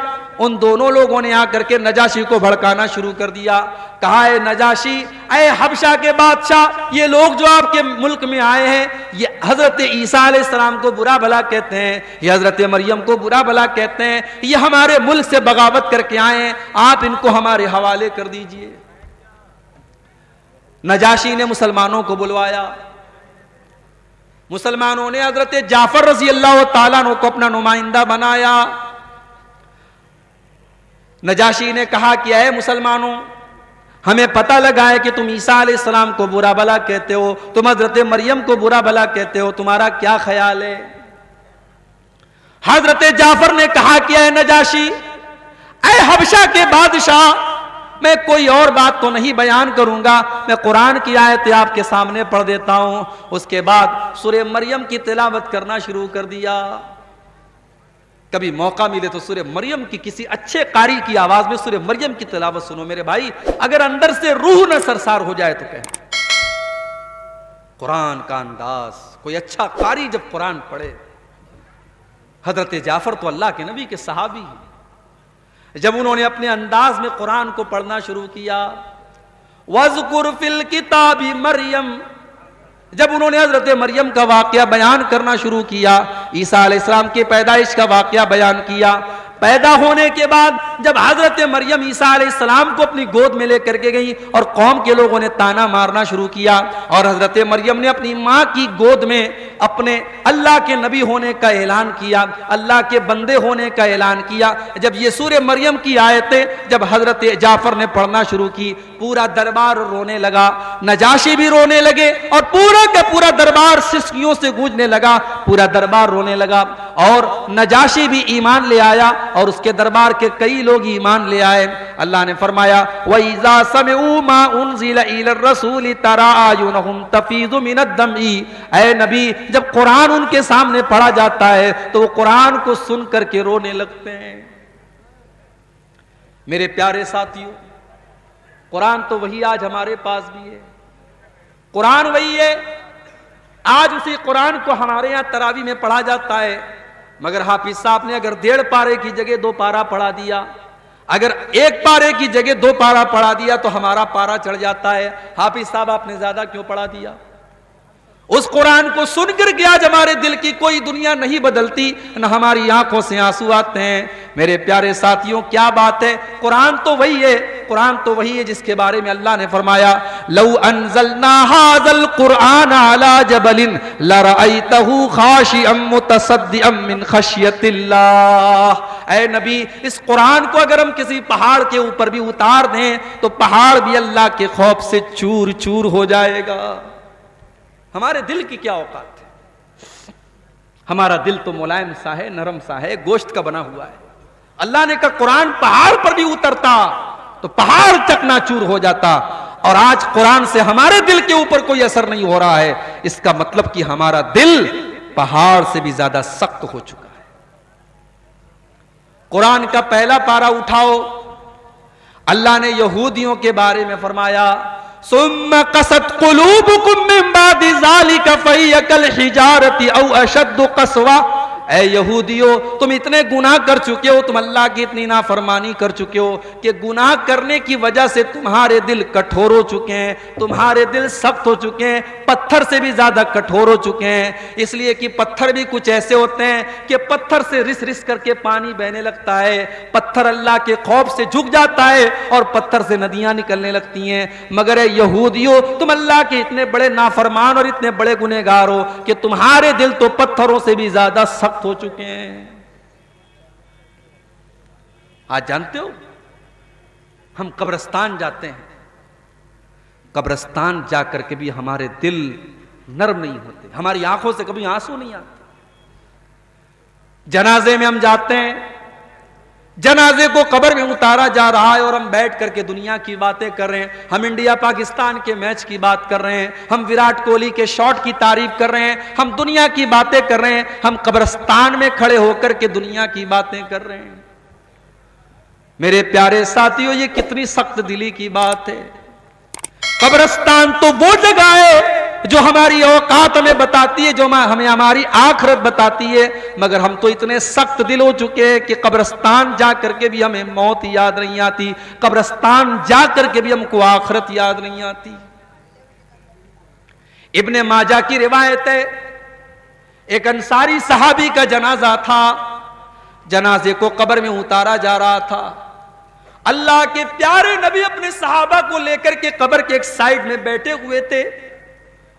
उन दोनों लोगों ने आकर के नजाशी को भड़काना शुरू कर दिया। कहा है नजाशी, ऐ हबशा के बादशाह, ये लोग जो आपके मुल्क में आए हैं, ये हजरत ईसा अलैहिस्सलाम को बुरा भला कहते हैं, ये हजरत मरियम को बुरा भला कहते हैं, ये हमारे मुल्क से बगावत करके आए हैं, आप इनको हमारे हवाले कर दीजिए। नजाशी ने मुसलमानों को बुलवाया। मुसलमानों ने हजरत जाफर रज़ी अल्लाह ताला अन्हु को अपना नुमाइंदा बनाया। नजाशी ने कहा कि ऐ मुसलमानों, हमें पता लगा है कि तुम ईसा अलैहिस्सलाम को बुरा भला कहते हो, तुम हजरत मरियम को बुरा भला कहते हो, तुम्हारा क्या ख्याल है? हजरत जाफर ने कहा कि ऐ नजाशी, ऐ हबशा के बादशाह, मैं कोई और बात तो नहीं बयान करूंगा, मैं कुरान की आयतें आपके सामने पढ़ देता हूं। उसके बाद सूरह मरियम की तिलावत करना शुरू कर दिया। कभी मौका मिले तो सूरह मरियम की किसी अच्छे कारी की आवाज में सूरह मरियम की तिलावत सुनो मेरे भाई, अगर अंदर से रूह न सरसार हो जाए तो कहें। कुरान का अंदाज, कोई अच्छा कारी जब कुरान पढ़े। हजरत जाफर तो अल्लाह के नबी के सहाबी हैं, जब उन्होंने अपने अंदाज में कुरान को पढ़ना शुरू किया, वज़कुर फिल किताबी मरियम, जब उन्होंने हजरत मरियम का वाकया बयान करना शुरू किया, ईसा अलैहिस्सलाम के पैदाइश का वाकया बयान किया, पैदा होने के बाद जब हजरत मरियम ईसा अलैहिस्सलाम को अपनी गोद में लेकर के गई और कौम के लोगों ने ताना मारना शुरू किया, और हजरत मरियम ने अपनी माँ की गोद में अपने अल्लाह के नबी होने का ऐलान किया, अल्लाह के बंदे होने का ऐलान किया। जब ये सूरह मरियम की आयतें जब हजरत जाफर ने पढ़ना शुरू की, पूरा दरबार रोने लगा, नजाशी भी रोने लगे, और पूरा का पूरा दरबार सिसकियों से गूंजने लगा, पूरा दरबार रोने लगा। और नजाशी भी ईमान ले आया और उसके दरबार के कई लोग ईमान ले आए। अल्लाह ने फरमाया, वइज़ा समिऊ मा उनज़िला इलर रसूल तरा आयुनहुम तफीज़ु मिनद्दमई, ऐ नबी, जब कुरान उनके सामने पढ़ा जाता है तो वो कुरान को सुन करके रोने लगते हैं। मेरे प्यारे साथियों, कुरान तो वही आज हमारे पास भी है, कुरान वही है। आज उसी कुरान को हमारे यहां तरावी में पढ़ा जाता है। मगर हाफिज साहब ने अगर 1.5 पारे की जगह 2 पारा पढ़ा दिया, अगर 1 पारे की जगह 2 पारा पढ़ा दिया तो हमारा पारा चढ़ जाता है। हाफिज साहब आपने ज्यादा क्यों पढ़ा दिया? उस कुरान को सुनकर के आज हमारे दिल की कोई दुनिया नहीं बदलती, न हमारी आंखों से आंसू आते हैं। मेरे प्यारे साथियों, क्या बात है, कुरान तो वही है, कुरान तो वही है जिसके बारे में अल्लाह ने फरमाया, लौ अनज़लना हाज़ल कुरआन अला जबलिन लरअयतहु खाशिअम मुतसद्दिअम मिन खशियतिल्लाह। ऐ नबी, इस कुरान को अगर हम किसी पहाड़ के ऊपर भी उतार दें तो पहाड़ भी अल्लाह के खौफ से चूर चूर हो जाएगा। हमारे दिल की क्या औकात है? हमारा दिल तो मुलायम सा है, नरम सा है, गोश्त का बना हुआ है। अल्लाह ने कहा कुरान पहाड़ पर भी उतरता तो पहाड़ चकनाचूर हो जाता, और आज कुरान से हमारे दिल के ऊपर कोई असर नहीं हो रहा है। इसका मतलब कि हमारा दिल पहाड़ से भी ज्यादा सख्त हो चुका है। कुरान का पहला पारा उठाओ, अल्लाह ने यहूदियों के बारे में फरमाया, सुम्मा कसत कुलूबुकुम मिन बादि ज़ालिका फहिय कल हिजारति औ अशद्दु कसवा। ऐ यहूदियों, तुम इतने गुनाह कर चुके हो, तुम अल्लाह की इतनी नाफरमानी कर चुके हो कि गुनाह करने की वजह से तुम्हारे दिल कठोर हो चुके हैं, तुम्हारे दिल सख्त हो चुके हैं, पत्थर से भी ज्यादा कठोर हो चुके हैं। इसलिए कि पत्थर भी कुछ ऐसे होते हैं कि पत्थर से रिस रिस करके पानी बहने लगता है, पत्थर अल्लाह के खौफ से झुक जाता है और पत्थर से नदियां निकलने लगती हैं। मगर ऐ यहूदियों, तुम अल्लाह के इतने बड़े नाफरमान और इतने बड़े गुनहगार हो कि तुम्हारे दिल तो पत्थरों से भी ज्यादा सख्त हो चुके हैं। आज जानते हो, हम कब्रिस्तान जाते हैं, कब्रिस्तान जाकर के भी हमारे दिल नर्म नहीं होते, हमारी आंखों से कभी आंसू नहीं आते। जनाजे में हम जाते हैं, जनाजे को कब्र में उतारा जा रहा है और हम बैठ करके दुनिया की बातें कर रहे हैं। हम इंडिया पाकिस्तान के मैच की बात कर रहे हैं, हम विराट कोहली के शॉट की तारीफ कर रहे हैं, हम दुनिया की बातें कर रहे हैं, हम कब्रिस्तान में खड़े होकर के दुनिया की बातें कर रहे हैं। मेरे प्यारे साथियों, ये कितनी सख्त दिली की बात है। कब्रिस्तान तो वो जगह है जो हमारी औकात हमें बताती है, जो हमें हमारी आखिरत बताती है, मगर हम तो इतने सख्त दिल हो चुके हैं कि कब्रिस्तान जा करके भी हमें मौत याद नहीं आती, कब्रिस्तान जा करके भी हमको आखिरत याद नहीं आती। इब्ने माजा की रिवायत है, एक अंसारी सहाबी का जनाजा था, जनाजे को कब्र में उतारा जा रहा था। अल्लाह के प्यारे नबी अपने सहाबा को लेकर के कब्र के एक साइड में बैठे हुए थे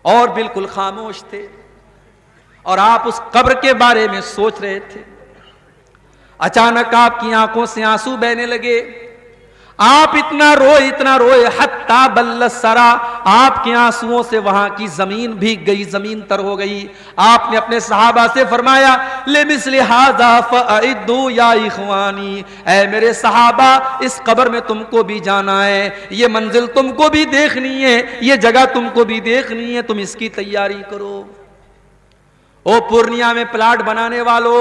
और बिल्कुल खामोश थे, और आप उस कब्र के बारे में सोच रहे थे। अचानक आपकी आंखों से आंसू बहने लगे, आप इतना रोए हत्ता बल्लसरा, आपके आंसुओं से वहां की जमीन भीग गई, जमीन तर हो गई। आपने अपने सहाबा से फरमाया, ले मिस्ली हाज़ा फ़अइद्दू या इख़वानी, ऐ मेरे सहाबा, इस कब्र में तुमको भी जाना है, ये मंजिल तुमको भी देखनी है, ये जगह तुमको भी देखनी है, तुम इसकी तैयारी करो। ओ पूर्णिया में प्लाट बनाने वालों,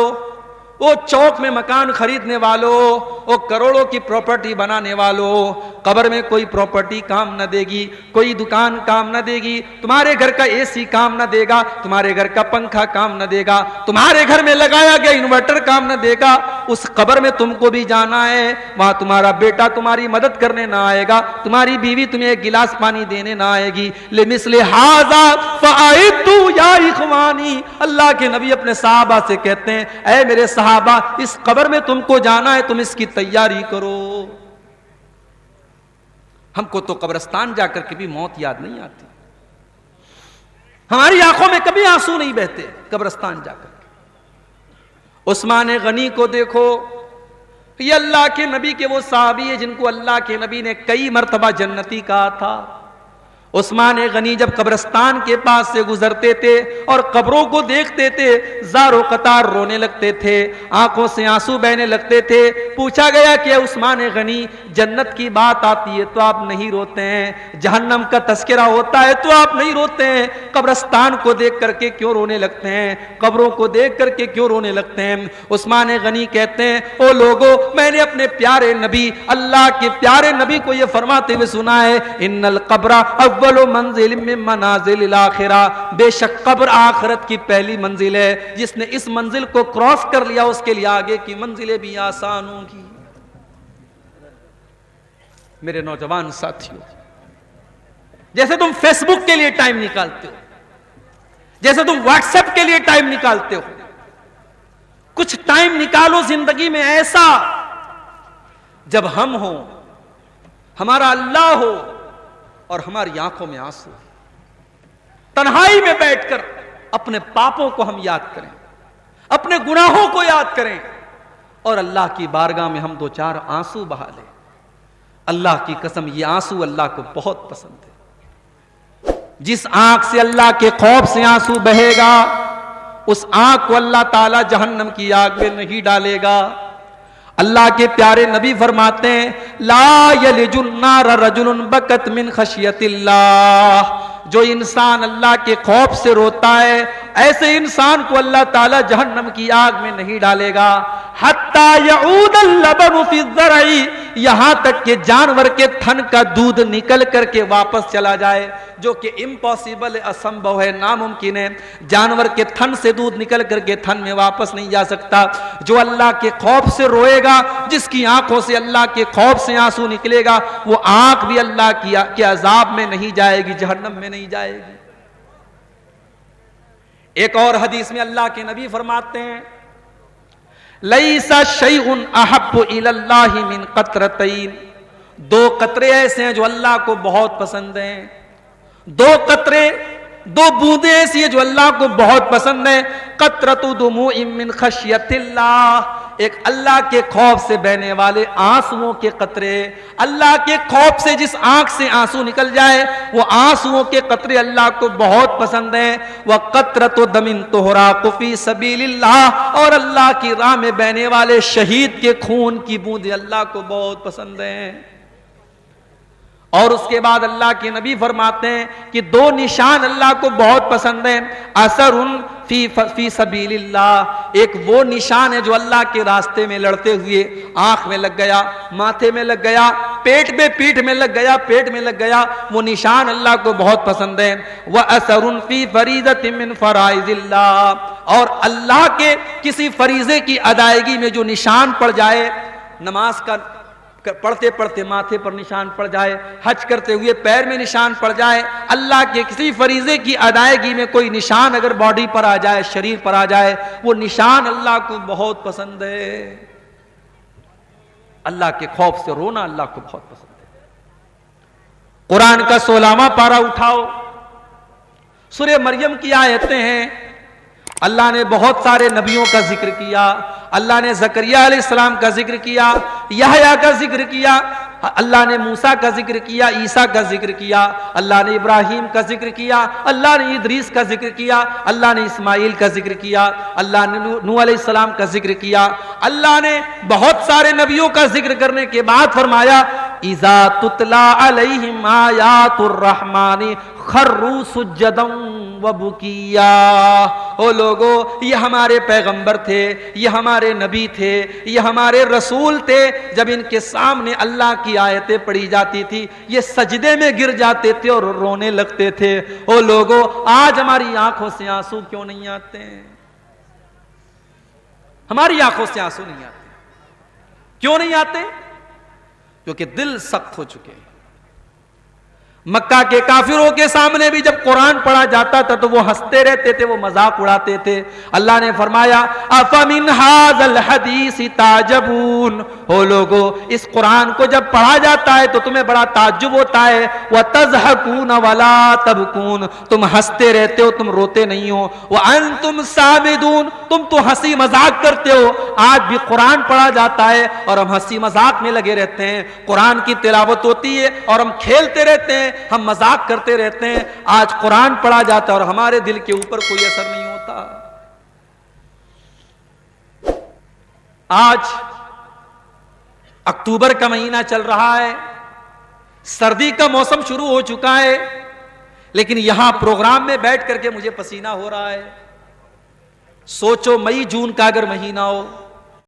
वो चौक में मकान खरीदने वालों, वो करोड़ों की प्रॉपर्टी बनाने वालों, कब्र में कोई प्रॉपर्टी काम न देगी, कोई दुकान काम न देगी, तुम्हारे घर का एसी काम न देगा, तुम्हारे घर का पंखा काम न देगा, तुम्हारे घर में लगाया गया इन्वर्टर काम न देगा। उस कब्र में तुमको भी जाना है, वहां तुम्हारा बेटा तुम्हारी मदद करने ना आएगा, तुम्हारी बीवी तुम्हें एक गिलास पानी देने ना आएगी। ले मिस्ले हाज़ा फ़अइद्दू या इख़वानी, अल्लाह के नबी अपने सहाबा से कहते हैं, ऐ मेरे सहाबा, इस कब्र में तुमको जाना है, तुम इसकी तैयारी करो। हमको तो कब्रिस्तान जाकर के भी मौत याद नहीं आती, हमारी आंखों में कभी आंसू नहीं बहते कब्रिस्तान जाकर। उस्मान गनी को देखो, ये अल्लाह के नबी के वो साहबी है जिनको अल्लाह के नबी ने कई मर्तबा जन्नती कहा था। उस्मान गनी जब कब्रिस्तान के पास से गुजरते थे और कब्रों को देखते थे, ज़ारो कतार रोने लगते थे, आंखों से आंसू बहने लगते थे। पूछा गया कि उस्मान गनी, जन्नत की बात आती है तो आप नहीं रोते हैं, जहन्नम का तस्करा होता है तो आप नहीं रोते हैं, कब्रिस्तान को देख करके क्यों रोने लगते हैं, कब्रों को देख करके क्यों रोने लगते हैं? उस्मान गनी कहते हैं, ओ लोगों, मैंने अपने प्यारे नबी, अल्लाह के प्यारे नबी को यह फरमाते हुए सुना है, इन्नल कब्रा अव्वलु मंजिल मिन मनाजिल आखिरा, बेशक कब्र आखिरत की पहली मंजिल है। जिसने इस मंजिल को क्रॉस कर लिया उसके लिए आगे की मंजिलें भी आसान होंगी। मेरे नौजवान साथियों, जैसे तुम फेसबुक के लिए टाइम निकालते हो, जैसे तुम व्हाट्सएप के लिए टाइम निकालते हो, कुछ टाइम निकालो जिंदगी में ऐसा जब हम हो, हमारा अल्लाह हो और हमारी आंखों में आंसू, तन्हाई में बैठकर अपने पापों को हम याद करें, अपने गुनाहों को याद करें और अल्लाह की बारगाह में हम दो चार आंसू बहा लें। अल्लाह की कसम, ये आंसू अल्लाह को बहुत पसंद है। जिस आंख से अल्लाह के खौफ से आंसू बहेगा उस आंख को अल्लाह ताला जहन्नम की आग में नहीं डालेगा। अल्लाह के प्यारे नबी फरमाते हैं, ला यलिजुन नार रजुलुन बकत मिन खशियतिल्लाह, जो इंसान अल्लाह के खौफ से रोता है ऐसे इंसान को अल्लाह ताला जहन्नम की आग में नहीं डालेगा। हत्ता यऊदल लबनु फी ज़रई, यहां तक कि जानवर के थन का दूध निकल करके वापस चला जाए, जो कि इम्पॉसिबल है, असंभव है, नामुमकिन है। जानवर के थन से दूध निकल करके थन में वापस नहीं जा सकता। जो अल्लाह के खौफ से रोएगा, जिसकी आंखों से अल्लाह के खौफ से आंसू निकलेगा, वो आंख भी अल्लाह के अजाब में नहीं जाएगी, जहन्नम में नहीं जाएगी। एक और हदीस में अल्लाह के नबी फरमाते हैं, लैसा शैउन अहब्बु इलल्लाहि मिन कतरतैन, दो कतरे ऐसे हैं जो अल्लाह को बहुत पसंद हैं। दो कतरे, दो बूंदे ऐसी है जो अल्लाह को बहुत पसंद है। कतरतु दुमुइन मिन खशियतिल्लाह, एक अल्लाह के खौफ से बहने वाले आंसुओं के कतरे। अल्लाह के खौफ से जिस आंख से आंसू निकल जाए वो आंसुओं के कतरे अल्लाह को बहुत पसंद हैं। वह कतरतु दमिन तुहराकु फी सबीलिल्लाह, और अल्लाह की राह में बहने वाले शहीद के खून की बूंदें अल्लाह को बहुत पसंद हैं। और उसके बाद अल्लाह के नबी फरमाते हैं कि दो निशान अल्लाह को बहुत पसंद हैं। असरुन फी सबीलिल्लाह, एक वो निशान है जो अल्लाह के रास्ते में लड़ते हुए आंख में लग गया, माथे में लग गया, पेट में, पीठ में लग गया, पेट में लग गया, वो निशान अल्लाह को बहुत पसंद है। वह असरुन फी फरीज़तिन मिन फराइज़िल्लाह, और अल्लाह के किसी फरीजे की अदायगी में जो निशान पड़ जाए, नमाज का पढ़ते पढ़ते माथे पर निशान पड़ जाए, हज करते हुए पैर में निशान पड़ जाए, अल्लाह के किसी फरीजे की अदायगी में कोई निशान अगर बॉडी पर आ जाए, शरीर पर आ जाए, वो निशान अल्लाह को बहुत पसंद है। अल्लाह के खौफ से रोना अल्लाह को बहुत पसंद है। कुरान का 16वां पारा उठाओ, सूरह मरियम की आयतें हैं। अल्लाह ने बहुत सारे नबियों का जिक्र किया। अल्लाह ने ज़करिया अलैहिस्सलाम का जिक्र किया, यहया का जिक्र किया, अल्लाह ने मूसा का जिक्र किया, ईसा का जिक्र किया, अल्लाह ने इब्राहिम का जिक्र किया, अल्लाह ने इदरीस का जिक्र किया, अल्लाह ने इस्माइल का जिक्र किया, अल्लाह ने नूह अलैहिस्सलाम का जिक्र किया। अल्लाह ने बहुत सारे नबियों का जिक्र करने के बाद फरमाया, इज़ा तुतला अलैहिम आयातुर रहमानी खर्रू सुज्जदन व बुकिया। ओ लोगो, ये हमारे पैगंबर थे, ये हमारे नबी थे, ये हमारे रसूल थे। जब इनके सामने अल्लाह की आयतें पढ़ी जाती थी ये सजदे में गिर जाते थे और रोने लगते थे। ओ लोगो, आज हमारी आंखों से आंसू क्यों नहीं आते? हमारी आंखों से आंसू नहीं आते, क्यों नहीं आते? क्योंकि दिल सख्त हो चुके हैं। मक्का के काफिरों के सामने भी जब कुरान पढ़ा जाता था तो वो हंसते रहते थे, वो मजाक उड़ाते थे। अल्लाह ने फरमाया, अफमिन हाज़ल हदीस ताजबून, हो लोगो, इस कुरान को जब पढ़ा जाता है तो तुम्हें बड़ा ताज्जुब होता है। व तज़हकून वला तबकून, तुम हंसते रहते हो, तुम रोते नहीं हो। व अंतुम सामिदून, तुम तो हंसी मजाक करते हो। आज भी कुरान पढ़ा जाता है और हम हंसी मजाक में लगे रहते हैं। कुरान की तिलावत होती है और हम खेलते रहते हैं, हम मजाक करते रहते हैं। आज कुरान पढ़ा जाता है और हमारे दिल के ऊपर कोई असर नहीं होता। आज अक्टूबर का महीना चल रहा है, सर्दी का मौसम शुरू हो चुका है, लेकिन यहां प्रोग्राम में बैठ करके मुझे पसीना हो रहा है। सोचो, मई जून का अगर महीना हो,